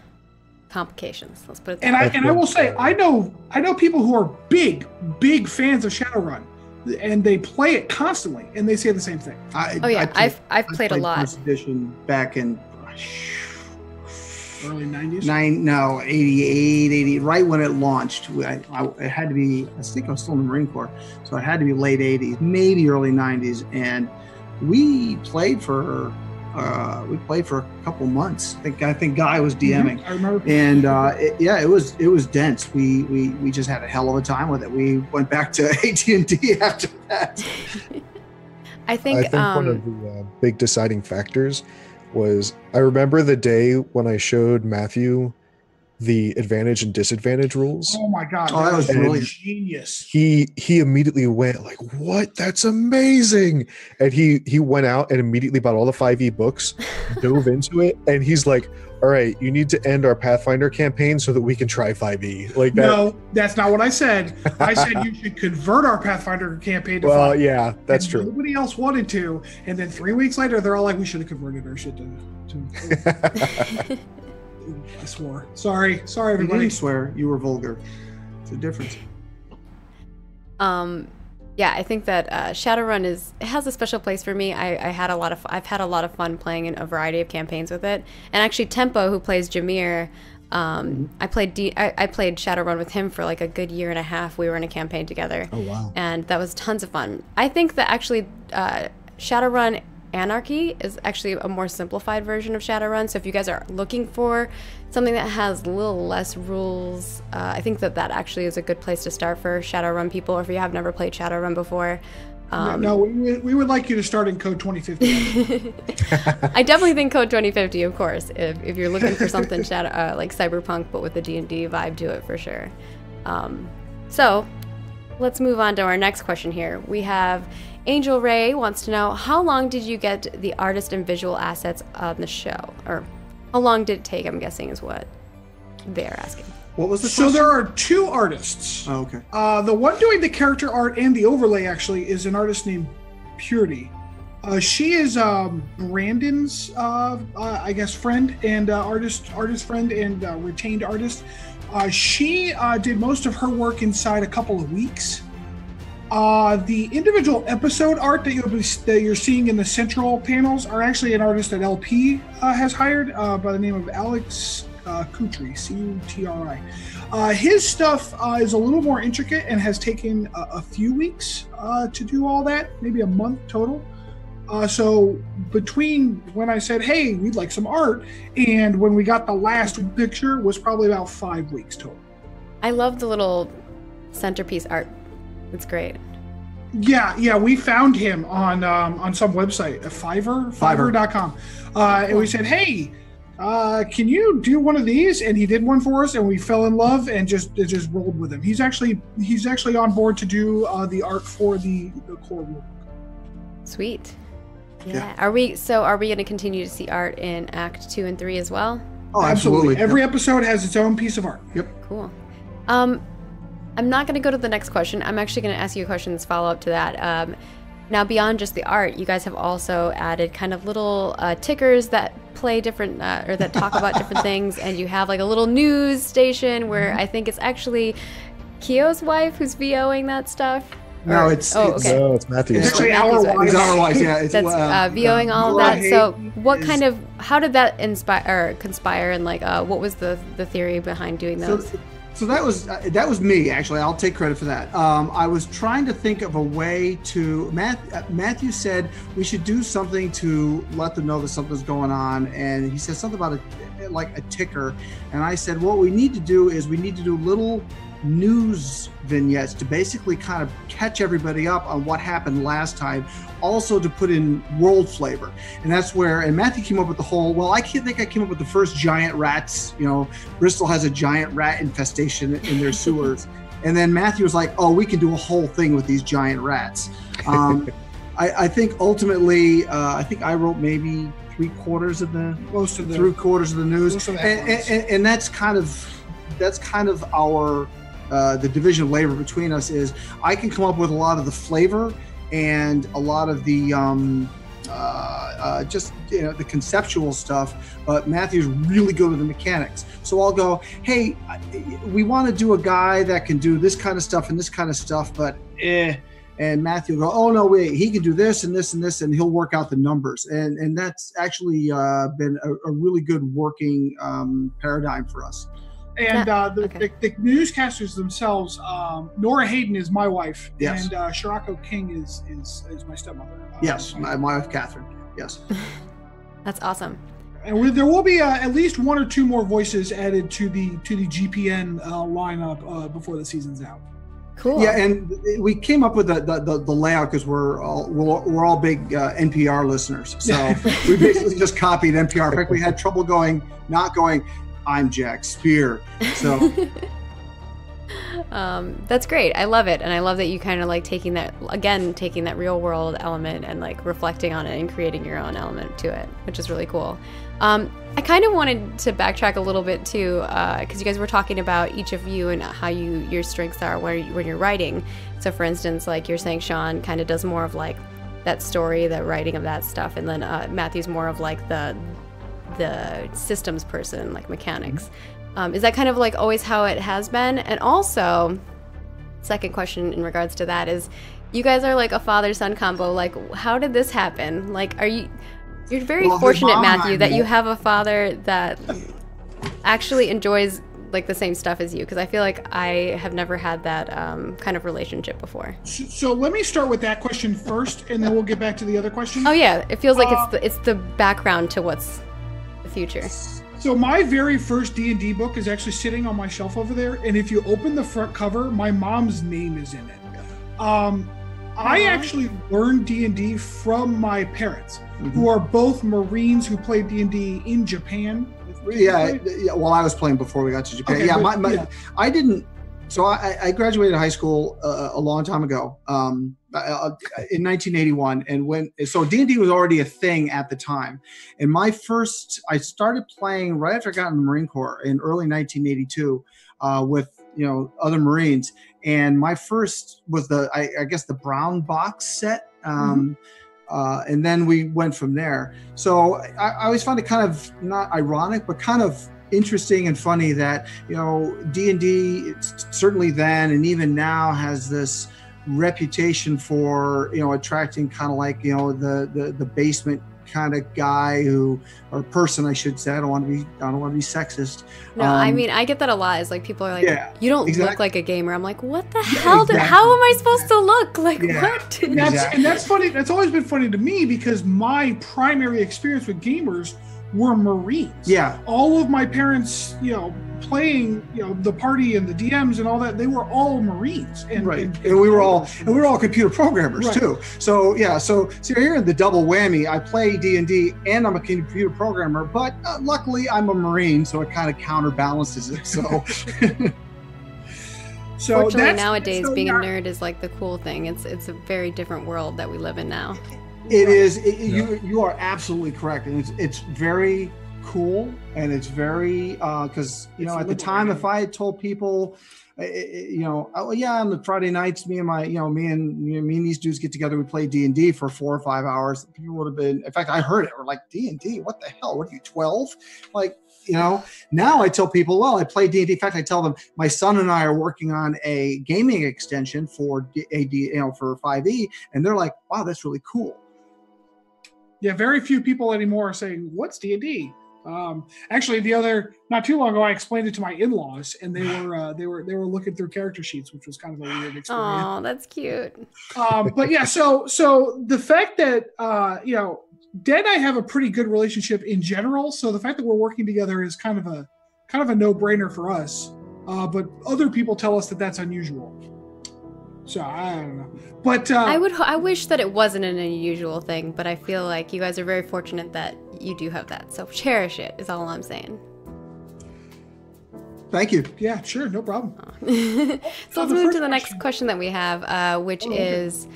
complications. Let's put it that way. And I will say, I know people who are big fans of Shadowrun, and they play it constantly, and they say the same thing. I've played a lot. First edition back in Early 90s? 88, 80, right when it launched. It had to be, I think I was still in the Marine Corps, so it had to be late 80s, maybe early 90s, and we played for a couple months. I think Guy was DMing. I remember. And it was dense. We just had a hell of a time with it. We went back to AT&T after that. I think one of the big deciding factors was, I remember the day when I showed Matthew the advantage and disadvantage rules. Oh my God. Oh, that was really genius. He immediately went like, what? That's amazing. And he went out and immediately bought all the 5e books, dove into it. And he's like, all right, you need to end our Pathfinder campaign so that we can try 5e. Like that. No, that's not what I said. I said you should convert our Pathfinder campaign to 5e. Well, yeah, that's true. Nobody else wanted to. And then 3 weeks later, they're all like, we should have converted our shit to I swore. Sorry, You everybody. didn't swear. You were vulgar. It's a difference. Yeah, I think that Shadowrun has a special place for me. I've had a lot of fun playing in a variety of campaigns with it. And actually, Tempo, who plays Jameer, I played Shadowrun with him for like a good year and a half. We were in a campaign together. Oh wow! And that was tons of fun. I think that actually Shadowrun Anarchy is actually a more simplified version of Shadowrun. So if you guys are looking for something that has a little less rules, I think that actually is a good place to start for Shadowrun people, or if you have never played Shadowrun before. No, we would like you to start in Code 2050. I definitely think Code 2050, of course. If you're looking for something like Cyberpunk, but with the D&D vibe to it, for sure. So let's move on to our next question here. We have Angel Ray wants to know, how long did you get the artist and visual assets on the show? Or how long did it take, I'm guessing, is what they're asking. What was the So question? there are 2 artists. Oh, okay. The one doing the character art and the overlay actually is an artist named Purity. She is Brandon's, I guess, friend and artist friend and retained artist. She did most of her work inside a couple of weeks. The individual episode art that you're seeing in the central panels are actually an artist that LP has hired by the name of Alex Cutri, C-U-T-R-I. His stuff is a little more intricate and has taken a few weeks to do all that, maybe a month total. So between when I said, hey, we'd like some art, and when we got the last picture was probably about 5 weeks total. I love the little centerpiece art. It's great. Yeah, we found him on some website, Fiverr.com, and we said, hey, can you do one of these? And he did one for us, and we fell in love and just rolled with him. He's actually on board to do the art for the core rulebook. Sweet. Yeah. Are we going to continue to see art in Act 2 and 3 as well? Oh, absolutely. Every episode has its own piece of art. Yep. Cool. I'm not going to go to the next question. I'm actually going to ask you a question that's follow up to that. Now, beyond just the art, you guys have also added kind of little tickers that play different or that talk about different things, and you have like a little news station where I think it's actually Kyo's wife who's VOing that stuff. No, it's Matthew. It's actually our wife. It's our wife, yeah. That's VOing all of that. So, how did that inspire or conspire, and like, what was the theory behind doing those? So that was me, actually. I'll take credit for that. I was trying to think of a way to Matthew said we should do something to let them know that something's going on, and he said something about a ticker, and I said what we need to do is we need to do little news vignettes to basically kind of catch everybody up on what happened last time, also to put in world flavor. And that's where, and Matthew came up with the whole, well, I think I came up with the first giant rats. You know, Bristol has a giant rat infestation in their sewers. And then Matthew was like, oh, we can do a whole thing with these giant rats. I think ultimately, I think I wrote maybe three-quarters of the news. And that's kind of our, the division of labor between us is I can come up with a lot of the flavor and a lot of the just the conceptual stuff, but Matthew's really good with the mechanics. So I'll go, hey, we want to do a guy that can do this kind of stuff and this kind of stuff, but and Matthew will go, oh no, wait, he can do this and this and this, and he'll work out the numbers, and that's actually been a really good working paradigm for us. And the newscasters themselves, Nora Hayden is my wife, yes. And Shirako King is my stepmother. Yes, my wife Catherine. Yes, that's awesome. And there will be at least one or two more voices added to the GPN lineup before the season's out. Cool. Yeah, and we came up with the layout because we're all big NPR listeners, so we basically just copied NPR. In fact, we had trouble not going. I'm Jack Spear. So that's great. I love it. And I love that you kind of like taking that real world element and like reflecting on it and creating your own element to it, which is really cool. I kind of wanted to backtrack a little bit too, because you guys were talking about each of you and how your strengths are when you're writing. So for instance, like you're saying Sean kind of does more of like that story, the writing of that stuff. And then Matthew's more of like the systems person, like mechanics. Is that kind of like always how it has been? And also, second question in regards to that is, you guys are like a father-son combo. Like, how did this happen? Like, you're very fortunate, Matthew, that you have a father that actually enjoys like the same stuff as you, because I feel like I have never had that kind of relationship before. So let me start with that question first, and then we'll get back to the other question. Oh yeah, it feels like it's the background to what's the future. So my very first D&D book is actually sitting on my shelf over there, and if you open the front cover, my mom's name is in it. I actually learned D&D from my parents, who are both Marines who played D&D in Japan. Yeah, well, I was playing before we got to Japan. Okay, I didn't. So I graduated high school a long time ago, in 1981, and so D&D was already a thing at the time. And I started playing right after I got in the Marine Corps in early 1982 with other Marines. And my first was I guess the brown box set. And then we went from there. So I always found it kind of not ironic, but kind of interesting and funny that, D&D, certainly then and even now, has this reputation for, attracting kind of like, the basement kind of guy or person, I should say. I don't want to be sexist. No, I mean, I get that a lot. Is like people are like, you don't look like a gamer. I'm like, what the hell? Exactly. How am I supposed to look? Like what? And that's funny. That's always been funny to me, because my primary experience with gamers were Marines. Yeah. All of my parents, playing, the party and the DMs and all that, they were all Marines. And we were all computer programmers too. So so you're hearing the double whammy. I play D&D and I'm a computer programmer, but luckily I'm a Marine, so it kind of counterbalances it. So. Fortunately, nowadays being a nerd is like the cool thing. It's a very different world that we live in now. It is. You are absolutely correct, and it's very cool, and it's very because at the time, if I had told people, on the Friday nights, me and these dudes get together, we play D&D for 4 or 5 hours. People would have been. In fact, I heard it. We're like, D&D? What the hell? What are you, 12? Like. Now I tell people, well, I play D&D. In fact, I tell them my son and I are working on a gaming extension for for 5e, and they're like, wow, that's really cool. Yeah, very few people anymore are saying, what's D&D? Actually, not too long ago, I explained it to my in-laws, and they were looking through character sheets, which was kind of a weird experience. Oh, that's cute. But yeah, so the fact that Dad and I have a pretty good relationship in general, so the fact that we're working together is kind of a no-brainer for us. But other people tell us that that's unusual. So I don't know. But I wish that it wasn't an unusual thing, but I feel like you guys are very fortunate that you do have that. So cherish it is all I'm saying. Thank you. Yeah, sure, no problem. So let's move to the next question that we have, which is.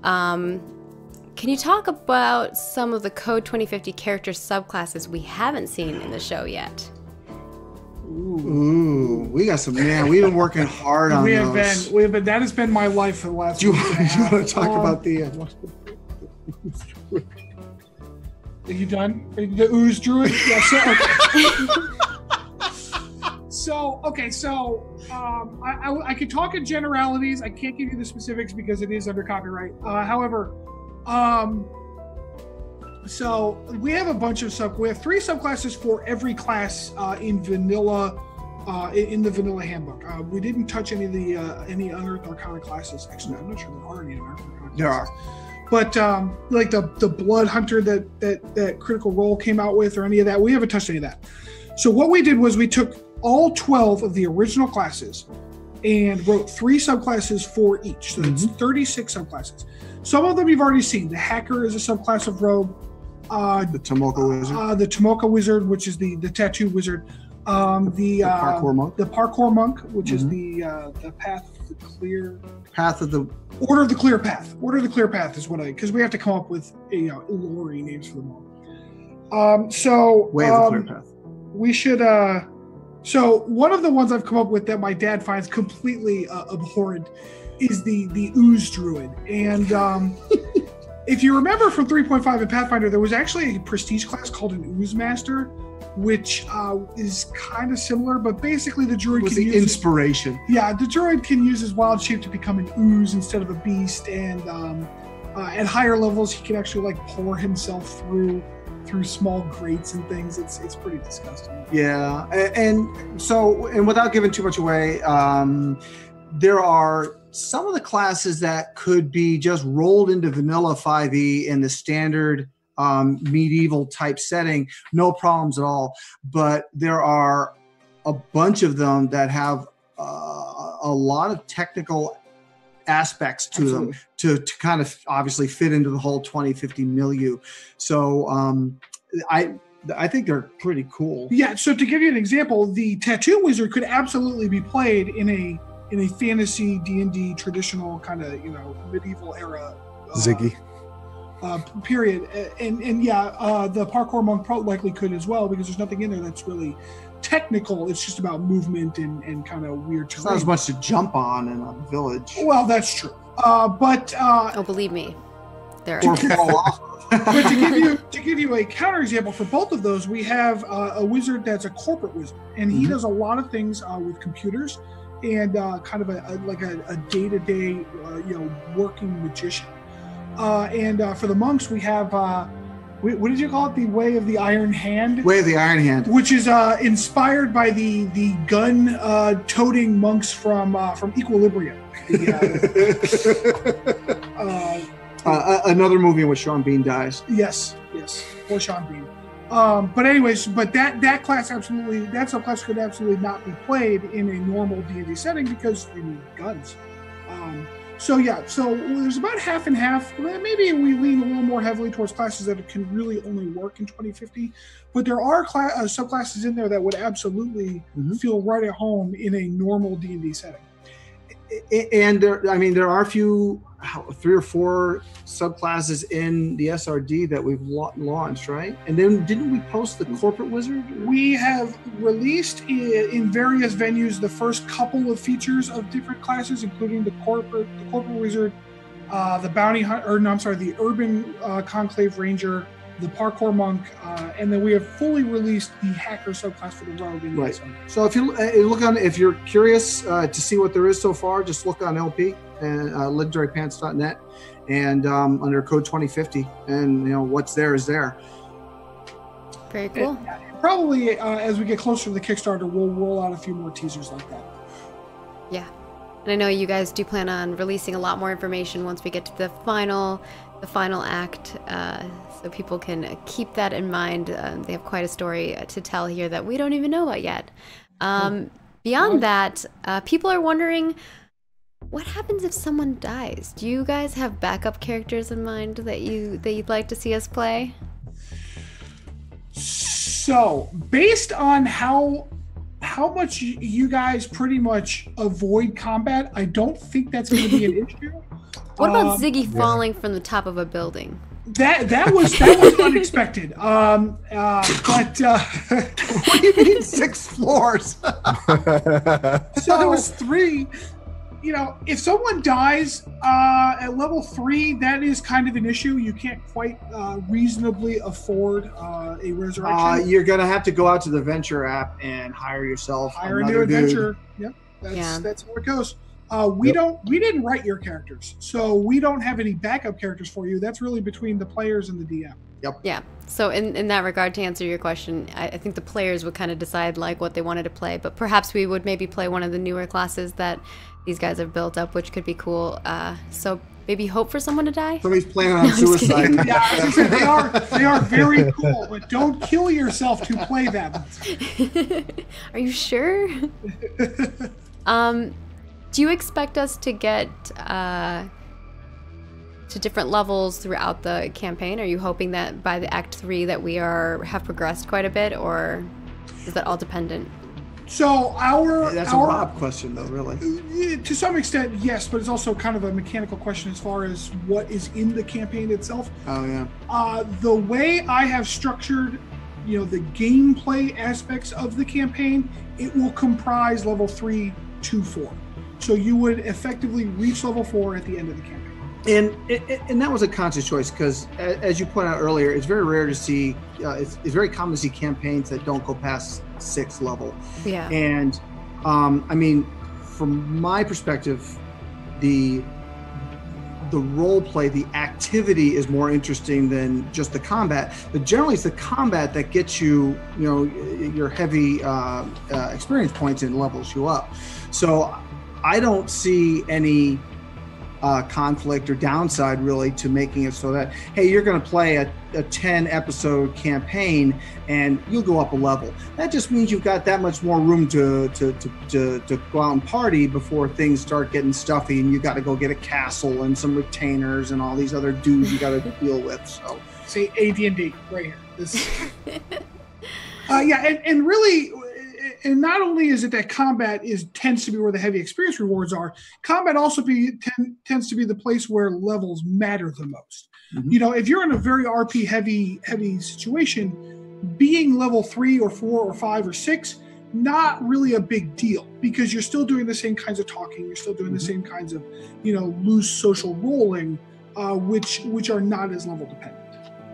Can you talk about some of the Code 2050 character subclasses we haven't seen in the show yet? Ooh, we got some, man. We've been working hard on those. We have been. That has been my life for the last. Do you want to talk about the? Are you done? The ooze druid? Yeah. I could talk in generalities. I can't give you the specifics because it is under copyright. However. So we have a bunch of we have 3 subclasses for every class in vanilla, in the vanilla handbook. We didn't touch any of the any unearthed arcana classes. Actually, I'm not sure there are any unearthed arcana classes. There are, but like the blood hunter that Critical Role came out with, or any of that, we haven't touched any of that. So what we did was we took all 12 of the original classes and wrote 3 subclasses for each. So that's 36 subclasses. Some of them you've already seen. The hacker is a subclass of rogue. The Tomoka wizard. The Tomoka wizard, which is the tattoo wizard. The parkour monk. The parkour monk, which is the path of the clear. Path of the Order of the clear path. Order of the clear path is what because we have to come up with lore names for them all. Way of the clear path. We should. So one of the ones I've come up with that my dad finds completely abhorrent is the ooze druid. And if you remember from 3.5 in Pathfinder, there was actually a prestige class called an ooze master, which is kind of similar, but basically the druid can use inspiration. The druid can use his wild shape to become an ooze instead of a beast, and at higher levels he can actually like pour himself through small grates and things. It's pretty disgusting. Yeah, and without giving too much away, there are some of the classes that could be just rolled into vanilla 5e in the standard medieval type setting, no problems at all. But there are a bunch of them that have a lot of technical aspects to them to kind of obviously fit into the whole 2050 milieu. So I think they're pretty cool. Yeah. So to give you an example, the tattoo wizard could absolutely be played in a fantasy D&D traditional kind of medieval era Ziggy period, and the parkour monk likely could as well, because there's nothing in there that's really technical. It's just about movement and kind of weird terrain. It's not as much to jump on in a village. Well, that's true. But believe me, there or are. fall off. But to give you a counterexample for both of those, we have a wizard that's a corporate wizard, and he does a lot of things with computers and kind of a day-to-day working magician. And for the monks, we have what did you call it? The Way of the Iron Hand. Way of the Iron Hand, which is inspired by the gun toting monks from Equilibrium. Another movie in which Sean Bean dies. Yes, or Sean Bean. But anyways, but that class absolutely, that subclass could absolutely not be played in a normal D&D setting because you need guns. So there's about half and half. Maybe we lean a little more heavily towards classes that can really only work in 2050. But there are subclasses in there that would absolutely feel right at home in a normal D&D setting. And there are a few, 3 or 4 subclasses in the SRD that we've launched, right? And then didn't we post the corporate wizard? We have released in various venues the first couple of features of different classes, including the corporate wizard, the bounty hunter, the urban conclave ranger, the parkour monk, and then we have fully released the hacker subclass for the rogue. Right. So if you look on, if you're curious to see what there is so far, just look on LP and legendarypants.net and under code 2050, and what's there is there. Very cool. And probably as we get closer to the Kickstarter, we'll roll out a few more teasers like that. Yeah. And I know you guys do plan on releasing a lot more information once we get to the final act, so people can keep that in mind. They have quite a story to tell here that we don't even know about yet. Beyond that, people are wondering, what happens if someone dies? Do you guys have backup characters in mind that you'd like to see us play? So, based on how much you guys pretty much avoid combat, I don't think that's going to be an issue. What about Ziggy falling from the top of a building? That was unexpected. But what do you mean 6 floors? So there was 3. If someone dies at level 3, that is kind of an issue. You can't quite reasonably afford a resurrection. You're gonna have to go out to the Venture app and hire yourself. Hire a new adventure. Yep, that's how it goes. We didn't write your characters, so we don't have any backup characters for you. That's really between the players and the DM. Yep. Yeah. So in that regard, to answer your question, I think the players would kind of decide like what they wanted to play, but perhaps we would maybe play one of the newer classes that these guys have built up, which could be cool. So maybe hope for someone to die. Somebody's planning on suicide. Yeah, they are very cool, but don't kill yourself to play them. Are you sure? Do you expect us to get to different levels throughout the campaign? Are you hoping that by the Act 3 that we have progressed quite a bit, or is that all dependent? So that's a Rob question, though, really. To some extent, yes, but it's also kind of a mechanical question as far as what is in the campaign itself. Oh yeah. The way I have structured, the gameplay aspects of the campaign, it will comprise level 3 to 4. So you would effectively reach level 4 at the end of the campaign. And that was a conscious choice because, as you pointed out earlier, it's very rare to see. It's very common to see campaigns that don't go past 6th level. Yeah. And from my perspective, the role play, the activity is more interesting than just the combat. But generally, it's the combat that gets you, your heavy experience points and levels you up. So I don't see any conflict or downside really to making it so that, hey, you're going to play a 10 episode campaign and you'll go up a level. That just means you've got that much more room to go out and party before things start getting stuffy and you got to go get a castle and some retainers and all these other dudes you got to deal with. So say AD&D right here. And really, and not only is it that combat tends to be where the heavy experience rewards are, combat also tends to be the place where levels matter the most. Mm-hmm. If you're in a very RP heavy situation, being level 3 or 4 or 5 or 6, not really a big deal because you're still doing the same kinds of talking, you're still doing the same kinds of, loose social rolling, which are not as level dependent.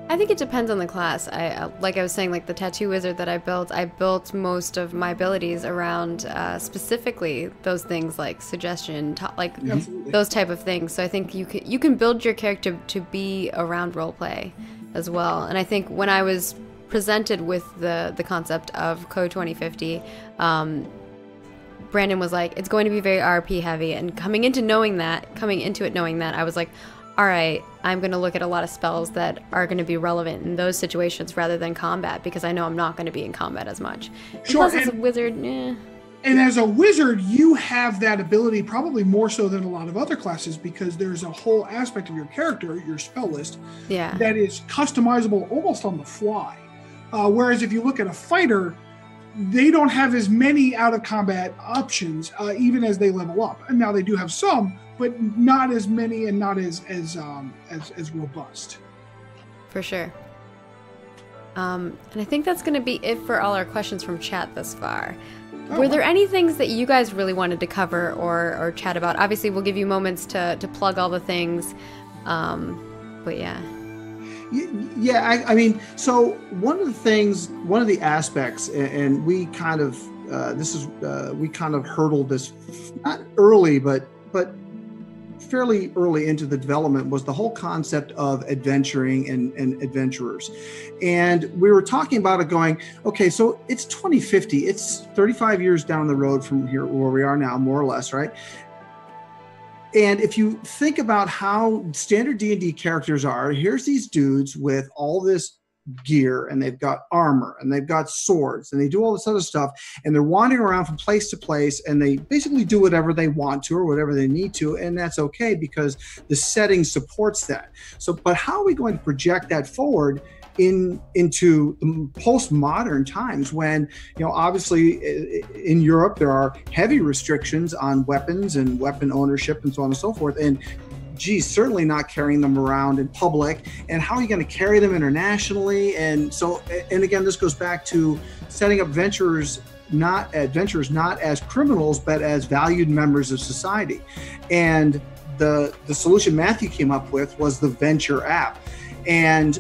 I think it depends on the class. Like I was saying, like the tattoo wizard that I built most of my abilities around specifically those things like suggestion, those type of things. So I think you can build your character to be around roleplay as well. And I think when I was presented with the concept of Code 2050, Brandon was like, it's going to be very RP heavy. And coming into it knowing that, I was like, all right, I'm going to look at a lot of spells that are going to be relevant in those situations rather than combat, because I know I'm not going to be in combat as much. Sure. Plus, as a wizard, And as a wizard, you have that ability probably more so than a lot of other classes, because there's a whole aspect of your character, your spell list, that is customizable almost on the fly. Whereas if you look at a fighter, they don't have as many out of combat options, even as they level up. And now they do have some, but not as many and not as robust. For sure. And I think that's going to be it for all our questions from chat thus far. Were there any things that you guys really wanted to cover or chat about? Obviously, we'll give you moments to plug all the things, but yeah. Yeah, I mean, so one of the aspects, and we kind of, we kind of hurdled this, not early, but fairly early into the development, was the whole concept of adventuring and adventurers. And we were talking about it going, okay, so it's 2050, it's 35 years down the road from here where we are now, more or less, right? And if you think about how standard D&D characters are, here's these dudes with all this gear, and they've got armor, and they've got swords, and they do all this other stuff, and they're wandering around from place to place, and they basically do whatever they want to or whatever they need to, and that's okay because the setting supports that. So, but how are we going to project that forward into the postmodern times when, you know, obviously in Europe there are heavy restrictions on weapons and weapon ownership and so on and so forth, and geez, certainly not carrying them around in public. And how are you going to carry them internationally? And so, and again, this goes back to setting up adventurers not as criminals, but as valued members of society. And the solution Matthew came up with was the Venture app. And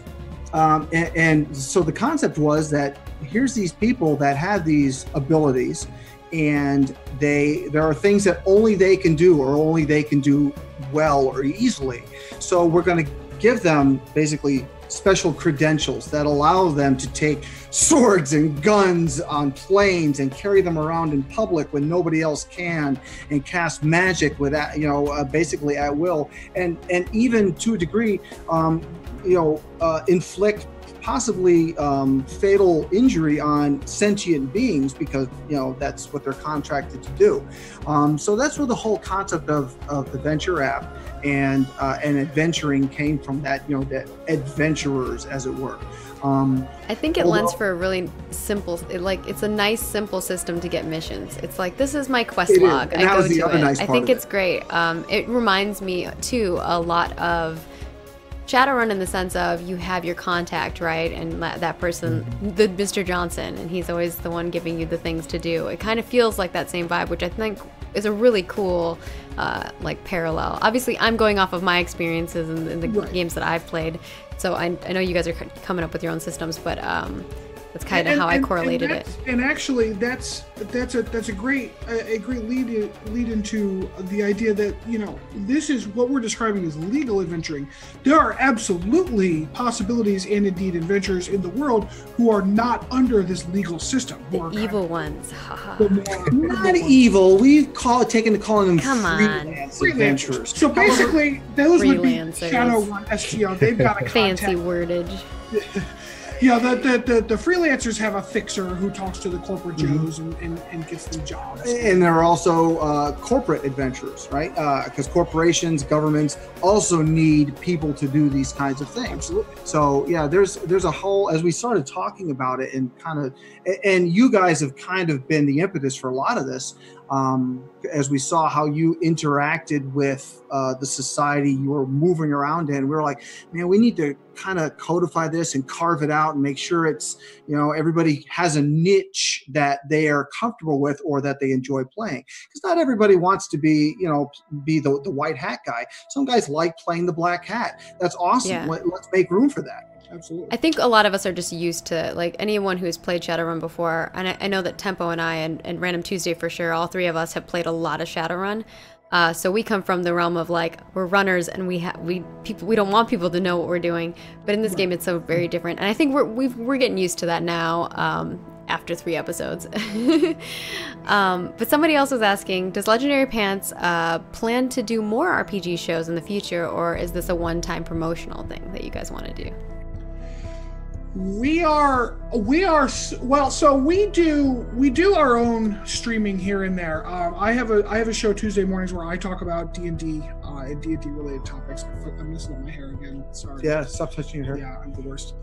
so the concept was that here's these people that have these abilities, and there are things that only they can do, or only they can do well or easily. So we're going to give them basically special credentials that allow them to take swords and guns on planes and carry them around in public when nobody else can, and cast magic with that, basically at will, and even to a degree, inflict possibly fatal injury on sentient beings, because that's what they're contracted to do. So that's where the whole concept of the Venture app and adventuring came from, that that adventurers, as it were. I think it lends for a really simple, it's a nice simple system to get missions. It's like, this is my quest log. I go to it. I think it's great. It reminds me too a lot of Shadowrun, in the sense of you have your contact, right? And that person, the Mr. Johnson, and he's always the one giving you the things to do. It kind of feels like that same vibe, which I think is a really cool parallel. Obviously, I'm going off of my experiences in the games that I've played, so I know you guys are coming up with your own systems, but that's kind of how I correlated it. And actually, that's a great lead into the idea that this is what we're describing as legal adventuring. There are absolutely possibilities and indeed adventurers in the world who are not under this legal system. The evil ones. Not evil. We've taken to calling them freelance adventurers. So basically, those would be Shadowrun STO. They've got a fancy wordage. The freelancers have a fixer who talks to the corporate Joes and gets them jobs. And there are also corporate adventurers, right? Because corporations, governments also need people to do these kinds of things. Absolutely. So yeah, there's a whole, as we started talking about it, and you guys have kind of been the impetus for a lot of this. As we saw how you interacted with the society you were moving around in, we were like, man, we need to kind of codify this and carve it out and make sure it's, everybody has a niche that they are comfortable with or that they enjoy playing. Because not everybody wants to be, be the white hat guy. Some guys like playing the black hat. That's awesome. Yeah. Let's make room for that. Absolutely. I think a lot of us are just used to, anyone who has played Shadowrun before, and I know that Tempo and I and Random Tuesday for sure, all three of us have played a lot of Shadowrun. So we come from the realm of we're runners, and we don't want people to know what we're doing. But in this game, it's so very different, and I think we're getting used to that now. after 3 episodes. But somebody else was asking, does Legendary Pants plan to do more RPG shows in the future, or is this a one-time promotional thing that you guys want to do? We are well, so we do our own streaming here and there. I have a show Tuesday mornings where I talk about D&D and D&D related topics. I'm messing up my hair again. Sorry. Yeah, stop touching your hair. Yeah, I'm the worst.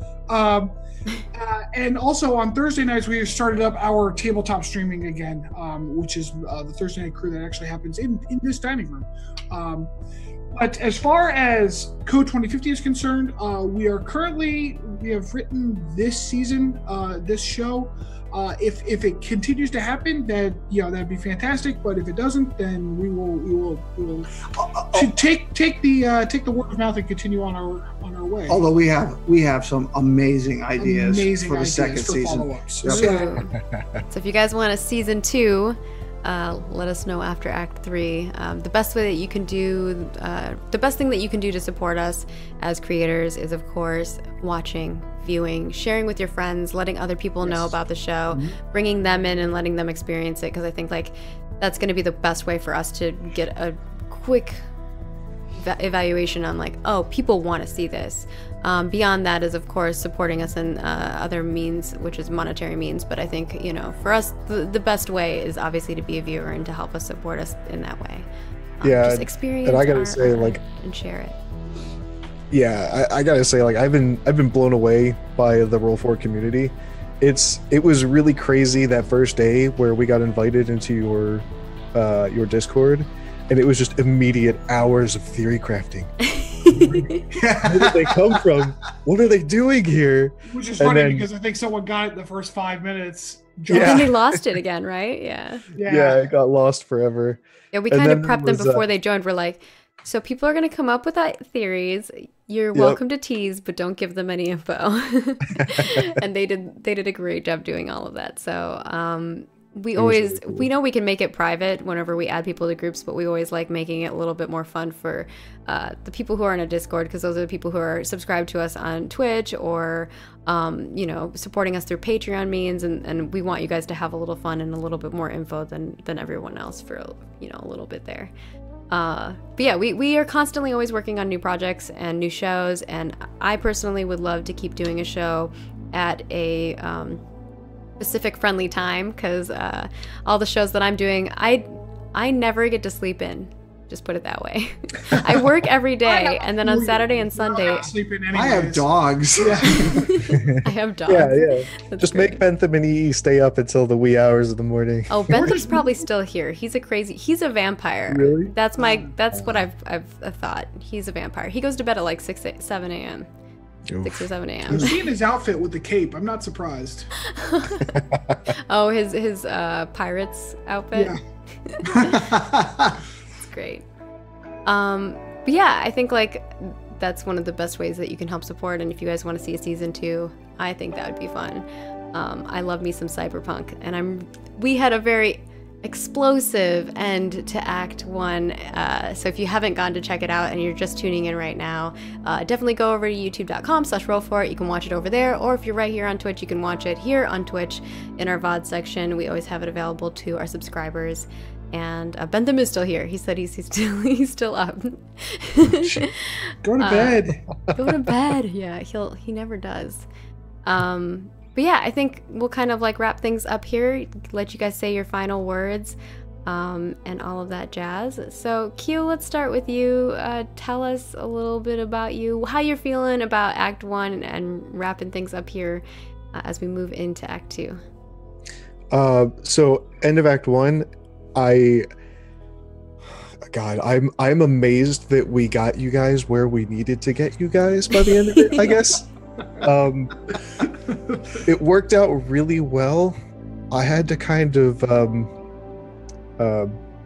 And also on Thursday nights we have started up our tabletop streaming again, which is the Thursday night crew that actually happens in this dining room. But as far as Code 2050 is concerned, we have written this season, this show. If it continues to happen, then that'd be fantastic. But if it doesn't, then we will take the word of mouth and continue on our way. Although we have some amazing ideas for the second season. Yep. So if you guys want a season 2, let us know after Act 3. The best thing that you can do to support us as creators is, of course, watching, viewing, sharing with your friends, letting other people know about the show, bringing them in and letting them experience it, because I think that's going to be the best way for us to get a quick evaluation on people want to see this. Beyond that is, of course, supporting us in other means, which is monetary means. But I think, for us, the best way is obviously to be a viewer and to help us support us in that way. Just experience and I gotta say, and share it. Yeah, I gotta say, I've been blown away by the Roll4It community. It was really crazy that first day where we got invited into your Discord, and it was just immediate hours of theory crafting. Where did they come from? What are they doing here? Which is funny because I think someone got it in the first 5 minutes. And then they lost it again, right? Yeah, it got lost forever. Yeah, we kind of prepped them before they joined. We're like, so people are going to come up with theories. You're welcome to tease, but don't give them any info. And they did a great job doing all of that. So we know we can make it private whenever we add people to groups, but we always like making it a little bit more fun for the people who are in a Discord, because those are the people who are subscribed to us on Twitch or supporting us through Patreon means, and we want you guys to have a little fun and a little bit more info than everyone else for a little bit there. But yeah, we are constantly always working on new projects and new shows, and I personally would love to keep doing a show at a Pacific friendly time, because all the shows that I'm doing, I never get to sleep in. Just put it that way. I work every day, and then on Saturday and Sunday, I have dogs. Yeah. I have dogs. Yeah. That's Just great. make Bentham and EE stay up until the wee hours of the morning. Oh, Bentham's probably still here. He's a vampire. Really? That's what I've thought. He's a vampire. He goes to bed at like 7 a.m. 6 or 7 a.m. I've seen his outfit with the cape. I'm not surprised. Oh, his pirate's outfit. Yeah. It's great. But yeah, I think that's one of the best ways that you can help support. And if you guys want to see a season 2, I think that would be fun. I love me some Cyberpunk, and we had a very explosive end to Act 1. So if you haven't gone to check it out and you're just tuning in right now, definitely go over to youtube.com/Roll4It. You can watch it over there, or if you're right here on Twitch, you can watch it here on Twitch in our VOD section. We always have it available to our subscribers. And Bentham is still here. He said he's still up. Go to bed. Go to bed. Yeah, he never does. But yeah, I think we'll kind of wrap things up here, let you guys say your final words, and all of that jazz. So Q, let's start with you. Tell us a little bit about you, how you're feeling about Act 1, and wrapping things up here as we move into Act 2. So end of Act 1, I'm amazed that we got you guys where we needed to get you guys by the end of it, I guess. It worked out really well. I had to kind of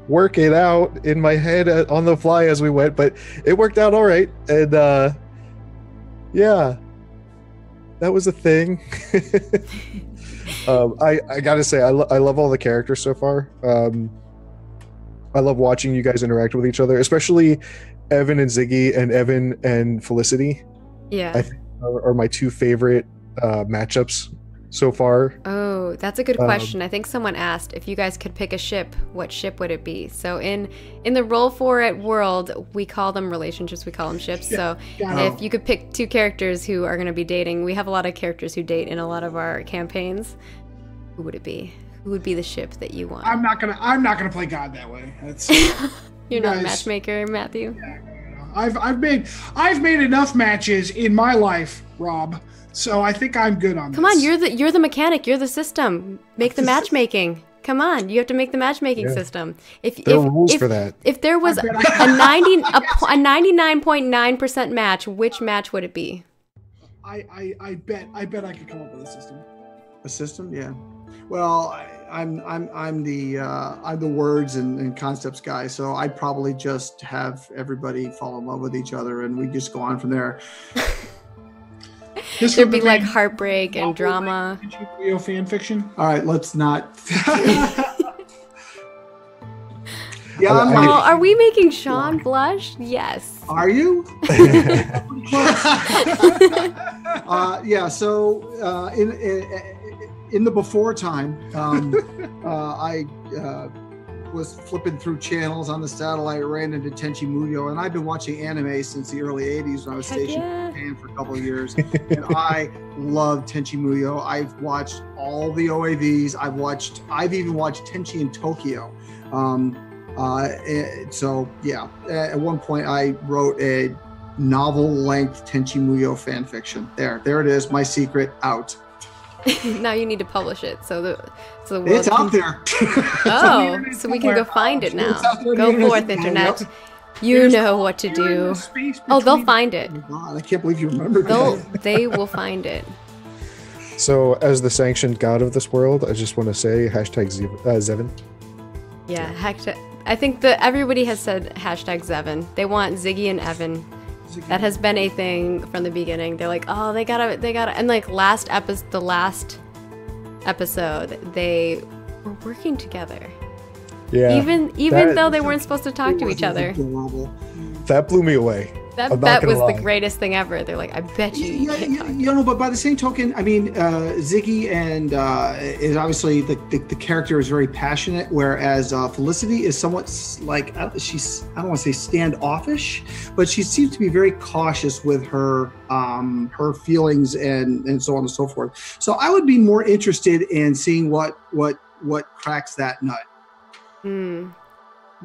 work it out in my head on the fly as we went, but it worked out all right. And yeah, that was a thing. I gotta say, I love all the characters so far. I love watching you guys interact with each other, especially Evan and Ziggy, and Evan and Felicity. Yeah, I think are my 2 favorite matchups so far. Oh, that's a good question. I think someone asked if you guys could pick a ship, what ship would it be? So in the Roll4It world, we call them relationships, we call them ships. So if you could pick 2 characters who are going to be dating, we have a lot of characters who date in a lot of our campaigns. Who would it be? Who would be the ship that you want? I'm not gonna play God that way. That's You're not a matchmaker, Matthew. Yeah, I've made enough matches in my life, Rob. So I think I'm good on this. Come on, you're the mechanic, you're the system. Make the matchmaking. Come on, you have to make the matchmaking system. There are rules for that. If there was a 99.9% match, which match would it be? I bet I could come up with a system. A system, yeah. Well, I'm the words and concepts guy, so I'd probably just have everybody fall in love with each other, and we just go on from there. There'd be like heartbreak and drama. Fan fiction. All right, let's not. Are we making Sean blush? Yes. Are you? Yeah. So in the before time, I was flipping through channels on the satellite, ran into Tenchi Muyo, and I've been watching anime since the early 80s when I was stationed in Japan for a couple of years. And I love Tenchi Muyo. I've watched all the OAVs. I've even watched Tenchi in Tokyo. So yeah, at one point I wrote a novel-length Tenchi Muyo fan fiction. There it is, my secret out. Now you need to publish it so the world it's out there. Oh, so we can go find it now. Go forth, internet. Yep. You know what to do. Oh, they'll find it. Oh God, I can't believe you remembered that. They will find it. So, as the sanctioned god of this world, I just want to say #Zevin. Yeah, I think that everybody has said #Zevin. They want Ziggy and Evan. That has been a thing from the beginning. They're like, oh, they gotta, and like the last episode, they were working together. Yeah. Even though they weren't supposed to talk to each other. Adorable. That blew me away. That was the greatest thing ever. They're like, I bet you. But by the same token, I mean, Ziggy and is obviously the character is very passionate, whereas Felicity is somewhat like she's, I don't want to say standoffish, but she seems to be very cautious with her feelings and so on and so forth. So I would be more interested in seeing what cracks that nut.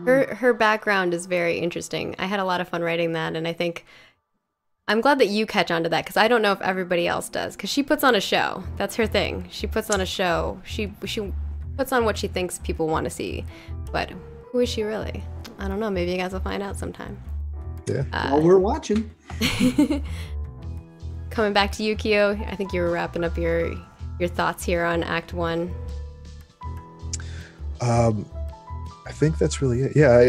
Her background is very interesting. I had a lot of fun writing that, and I think I'm glad that you catch on to that, because I don't know if everybody else does, because she puts on a show. That's her thing. She puts on a show. She puts on what she thinks people want to see, but who is she really? I don't know. Maybe you guys will find out sometime. Yeah. Well, we're watching. Coming back to you, Kyo, I think you were wrapping up your thoughts here on Act 1. I think that's really it. Yeah,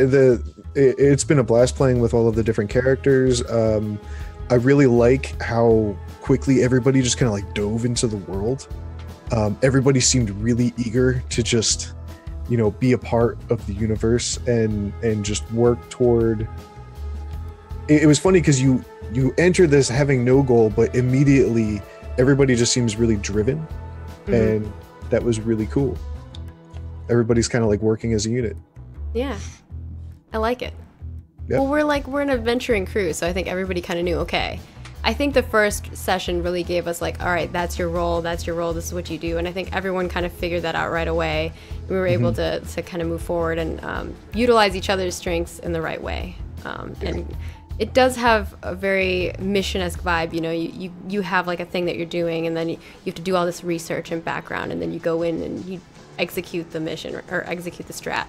it's been a blast playing with all of the different characters. I really like how quickly everybody just kind of like dove into the world. Everybody seemed really eager to just, be a part of the universe and just work toward. It was funny because you enter this having no goal, but immediately everybody just seems really driven, and that was really cool. Everybody's kind of like working as a unit. Yeah, I like it. Yep. Well, we're an adventuring crew, so I think everybody kind of knew, okay. I think the first session really gave us like, all right, that's your role, this is what you do. And I think everyone kind of figured that out right away. We were able to kind of move forward and utilize each other's strengths in the right way. And it does have a very mission-esque vibe. You have like a thing that you're doing, and then you have to do all this research and background, and then you go in and you execute the mission or execute the strat.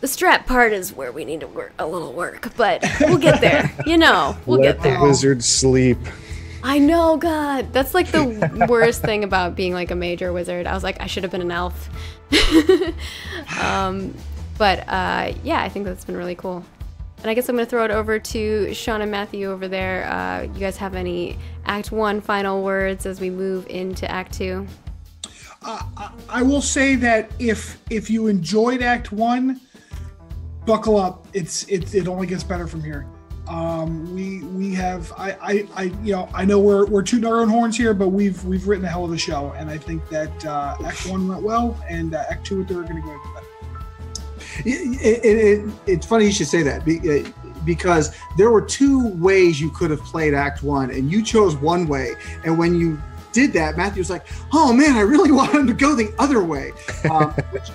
The strat part is where we need to work a little work, but we'll get there. We'll get there. Let the wizard sleep. I know, God. That's like the worst thing about being like a major wizard. I was like, I should have been an elf. But yeah, I think that's been really cool. And I guess I'm going to throw it over to Sean and Matthew over there. You guys have any Act 1 final words as we move into Act 2? I will say that if you enjoyed Act 1, buckle up. It only gets better from here. We have I know we're tooting our own horns here, but we've written a hell of a show, and I think that Act 1 went well, and Act 2 they're going to go into better. It's funny you should say that because there were two ways you could have played Act 1, and you chose one way, and when you did that, Matthew was like, "Oh man, I really want him to go the other way," which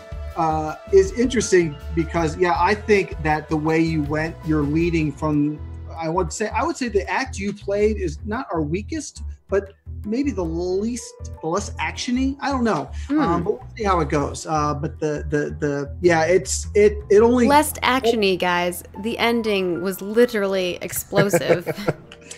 is interesting because I think that the way you went, you're leading from. I would say the act you played is not our weakest, but maybe the less actiony. I don't know, but we'll see how it goes. But it only less actiony, guys. The ending was literally explosive.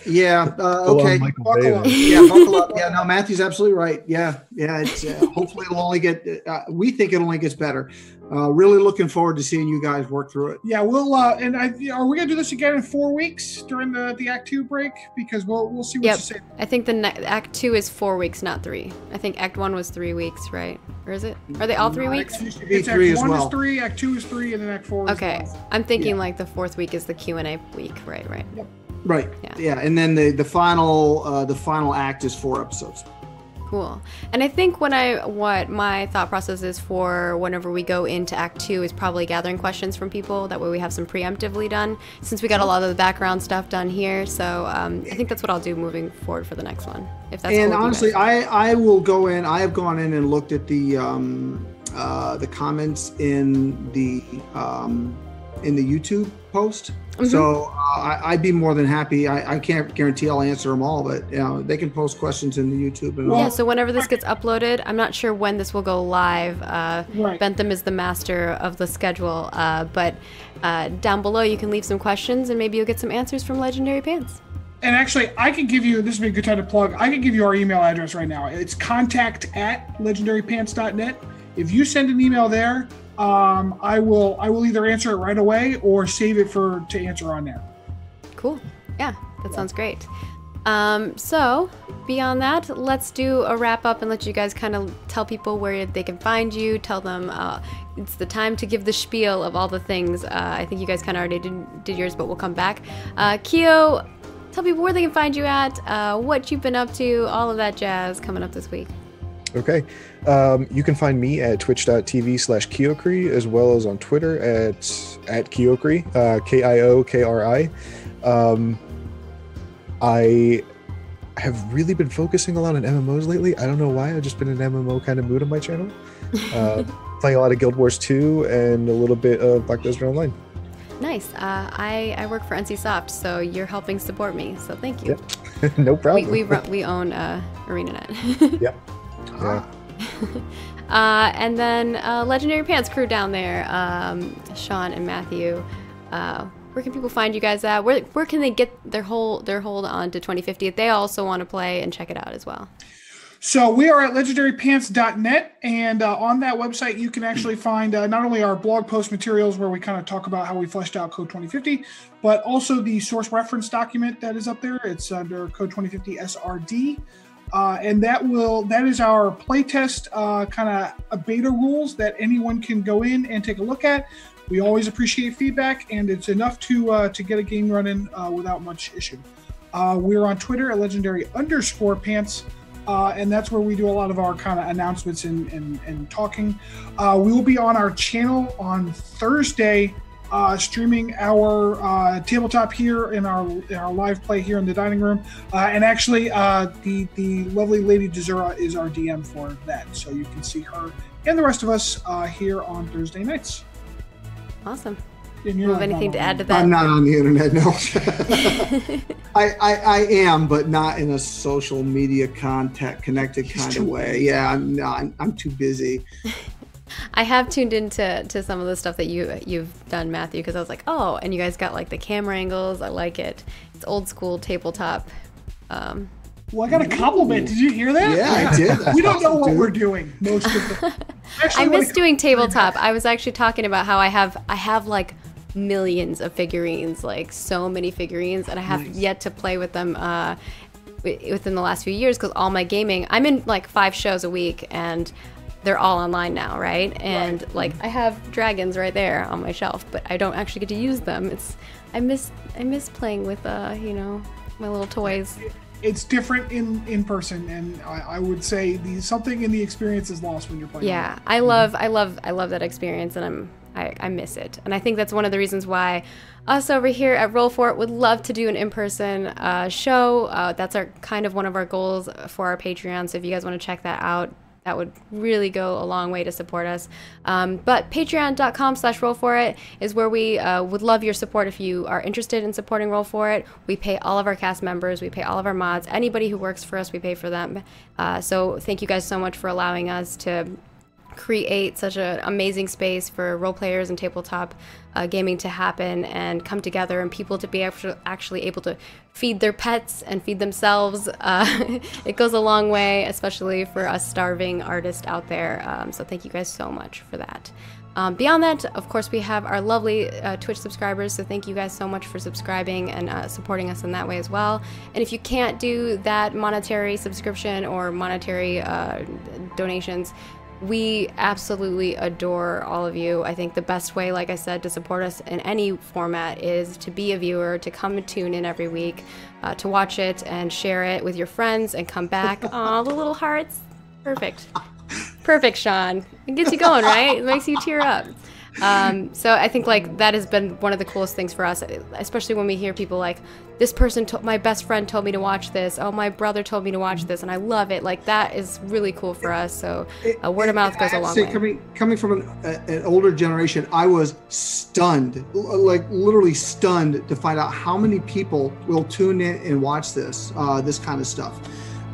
Yeah. Okay. Buckle up. Buckle up. Yeah. No, Matthew's absolutely right. Yeah. It's hopefully it'll only get. We think it only gets better. Really looking forward to seeing you guys work through it. Yeah, we'll are we gonna do this again in 4 weeks during the Act 2 break? Because we'll see what you say. I think the Act 2 is 4 weeks, not 3. I think Act 1 was 3 weeks, right? Or is it? Are they all 3 weeks? It's Act 1 is 3, Act 2 is 3, and then Act 4 is okay. 5. I'm thinking like the 4th week is the Q&A week, right? Yep. Right. Yeah. And then the final act is 4 episodes. Cool. And I think what my thought process is for whenever we go into Act 2 is probably gathering questions from people. That way we have some preemptively done, since we got a lot of the background stuff done here. So I think that's what I'll do moving forward for the next one. If that's and cool honestly, I will go in. I have gone in and looked at the comments in the YouTube post. Mm-hmm. So I'd be more than happy. I can't guarantee I'll answer them all, but they can post questions in the YouTube. And so whenever this gets uploaded, I'm not sure when this will go live. Bentham is the master of the schedule, but down below you can leave some questions and maybe you'll get some answers from Legendary Pants. And actually, I can give you, this would be a good time to plug, I can give you our email address right now. It's contact@legendarypants.net. If you send an email there, I will either answer it right away or save it to answer on there. Cool. Yeah, that sounds great. So beyond that, let's do a wrap up and let you guys kind of tell people where they can find you. Tell them it's the time to give the spiel of all the things. I think you guys kind of already did yours, but we'll come back. Keo, tell people where they can find you at, what you've been up to, all of that jazz coming up this week. Okay. You can find me at twitch.tv/Kiokri, as well as on Twitter at Kiokri, Kiokri. I have really been focusing a lot on MMOs lately. I don't know why. I've just been in an MMO kind of mood on my channel. Playing a lot of Guild Wars 2 and a little bit of Black Desert Online. Nice. I work for NCSoft, so you're helping support me. So thank you. Yep. No problem. We own ArenaNet. Yep. Yeah. And then Legendary Pants crew down there, Sean and Matthew. Where can people find you guys at? Where can they get their hold on to 2050 if they also want to play and check it out as well? So we are at legendarypants.net, and on that website you can actually find not only our blog post materials where we kind of talk about how we fleshed out Code 2050, but also the source reference document that is up there. It's under Code 2050 SRD. And that is our playtest kind of a beta rules that anyone can go in and take a look at. We always appreciate feedback, and it's enough to get a game running without much issue. We're on Twitter at legendary_pants, and that's where we do a lot of our kind of announcements and talking. We will be on our channel on Thursday, streaming our tabletop here in our live play here in the dining room, and actually the lovely Lady Dezura is our DM for that, so you can see her and the rest of us here on Thursday nights. Awesome. Do you have anything to add to that? I'm not on the internet, no. I am, but not in a social media connected kind of way. Yeah, I'm too busy. I have tuned into some of the stuff that you've done, Matthew, because I was like, oh, and you guys got like the camera angles. I like it. It's old school tabletop. Well, I got a compliment. Did you hear that? Yeah, I did. We don't know what we're doing most of the. I miss doing tabletop. I was actually talking about how I have like millions of figurines, like so many figurines, and I have yet to play with them within the last few years because all my gaming. I'm in like 5 shows a week and they're all online now, right? And like I have dragons right there on my shelf, but I don't actually get to use them. I I miss playing with you know, my little toys. It's different in person, and I would say something in the experience is lost when you're playing. Yeah, I love that experience, and I miss it. And I think that's one of the reasons why us over here at Roll4It would love to do an in-person show. That's our kind of one of our goals for our Patreon. So if you guys want to check that out, that would really go a long way to support us. But patreon.com/Roll4It is where we would love your support if you are interested in supporting Roll4It. We pay all of our cast members, we pay all of our mods, anybody who works for us, we pay for them. So thank you guys so much for allowing us to create such an amazing space for role players and tabletop gaming to happen and come together, and people to be actually able to feed their pets and feed themselves. It goes a long way, especially for us starving artists out there. So thank you guys so much for that. Beyond that, of course, we have our lovely Twitch subscribers, so thank you guys so much for subscribing and supporting us in that way as well. And if you can't do that monetary subscription or monetary donations, we absolutely adore all of you. I think the best way, like I said, to support us in any format is to be a viewer, to come and tune in every week, to watch it and share it with your friends and come back. Aw, the little hearts. Perfect. Perfect, Sean. It gets you going, right? It makes you tear up. So I think like that has been one of the coolest things for us, especially when we hear people like, this person, my best friend told me to watch this. Oh, my brother told me to watch this, and I love it. Like that is really cool for us. So word of mouth goes a long way. Coming from an older generation, I was stunned, like literally stunned to find out how many people will tune in and watch this kind of stuff.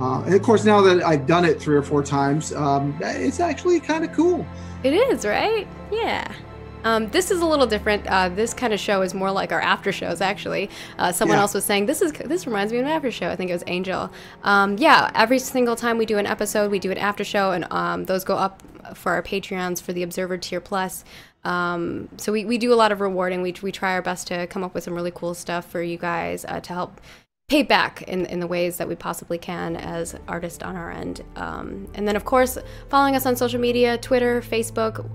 And of course, now that I've done it 3 or 4 times, it's actually kind of cool. It is, right? Yeah. This is a little different. This kind of show is more like our after shows, actually. Someone else was saying, this reminds me of an after show. I think it was Angel. Yeah, every single time we do an episode, we do an after show, and those go up for our Patreons for the Observer Tier Plus. So we do a lot of rewarding. We try our best to come up with some really cool stuff for you guys to help pay back in the ways that we possibly can as artists on our end. And then, of course, following us on social media, Twitter, Facebook.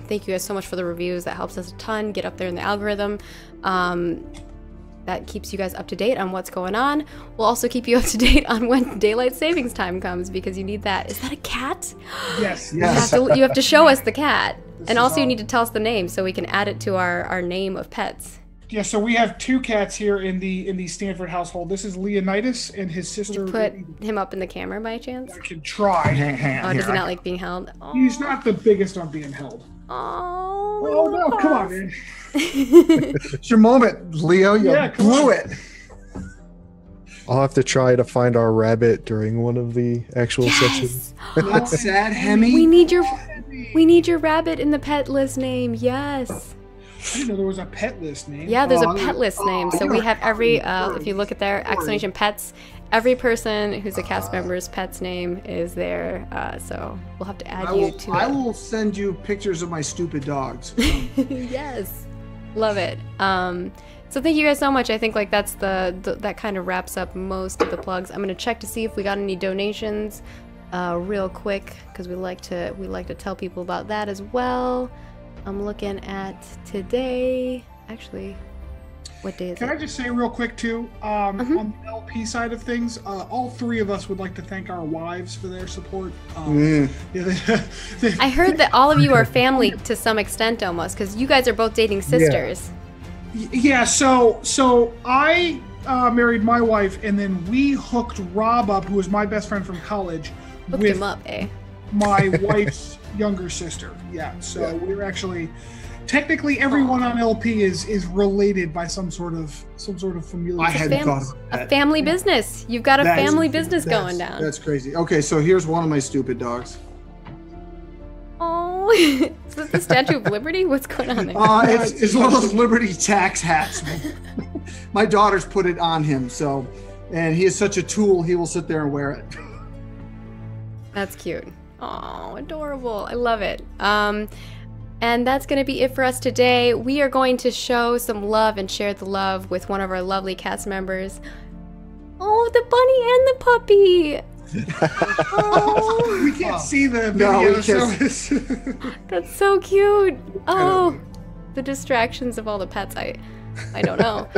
Thank you guys so much for the reviews. That helps us a ton get up there in the algorithm. That keeps you guys up to date on what's going on. We'll also keep you up to date on when daylight savings time comes, because you need that. Is that a cat? Yes. Yes. You have to show us the cat. And also you need to tell us the name so we can add it to our name of pets. Yeah, so we have 2 cats here in the Stanford household. This is Leonidas and his sister. Put him up in the camera by chance? I can try. Oh, does he not like being held? Oh. He's not the biggest on being held. Oh no, come on, man. It's your moment, Leo. You blew it. I'll have to try to find our rabbit during one of the actual sessions. That's sad, Hemi. We need your rabbit in the pet list name. Yes. I didn't know there was a pet list name. Yeah, there's a pet list name. So we have every, if you look at their exclamation pets, every person who's a cast member's pet's name is there. So we'll have to add you to it. I will send you pictures of my stupid dogs. Yes. Love it. So thank you guys so much. I think like that's that kind of wraps up most of the plugs. I'm gonna check to see if we got any donations real quick, because we like to tell people about that as well. I'm looking at today. Actually, what day is it? Can I just say real quick too, on the LP side of things, all 3 of us would like to thank our wives for their support. I heard that all of you are family to some extent almost, because you guys are both dating sisters. Yeah, so I married my wife, and then we hooked Rob up, who was my best friend from college, Hooked him up, eh? My wife's younger sister. Yeah, so we're actually technically everyone on LP is related by some sort of familial. I hadn't thought of that. A family business. You've got a family business going down. That's crazy. Okay, so here's one of my stupid dogs. Oh, is this the Statue of Liberty? What's going on there? It's one of those Liberty tax hats. My daughter's put it on him, and he is such a tool. He will sit there and wear it. That's cute. Oh, adorable. I love it. And that's going to be it for us today. We are going to show some love and share the love with one of our lovely cast members. Oh, the bunny and the puppy. Oh. We can't see the video, That's so cute. Oh, the distractions of all the pets. I don't know.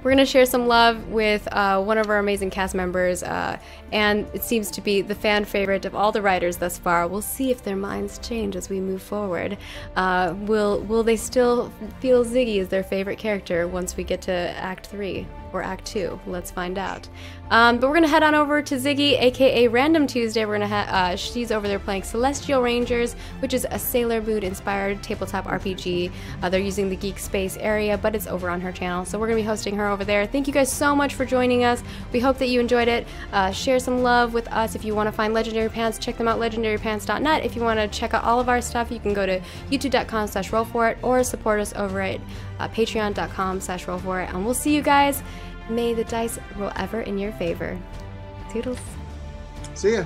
We're going to share some love with one of our amazing cast members, and it seems to be the fan favorite of all the writers thus far. We'll see if their minds change as we move forward. Will they still feel Ziggy as their favorite character once we get to Act 3 or Act 2? Let's find out. But we're going to head on over to Ziggy, aka Random Tuesday. We're gonna she's over there playing Celestial Rangers, which is a Sailor Moon-inspired tabletop RPG. They're using the Geek Space area, but it's over on her channel, so we're going to be hosting her over there. Thank you guys so much for joining us. We hope that you enjoyed it. Share some love with us. If you want to find Legendary Pants, check them out, legendarypants.net. If you want to check out all of our stuff, you can go to youtube.com/roll4it or support us over at patreon.com/roll4it. And we'll see you guys. May the dice roll ever in your favor. Toodles. See ya.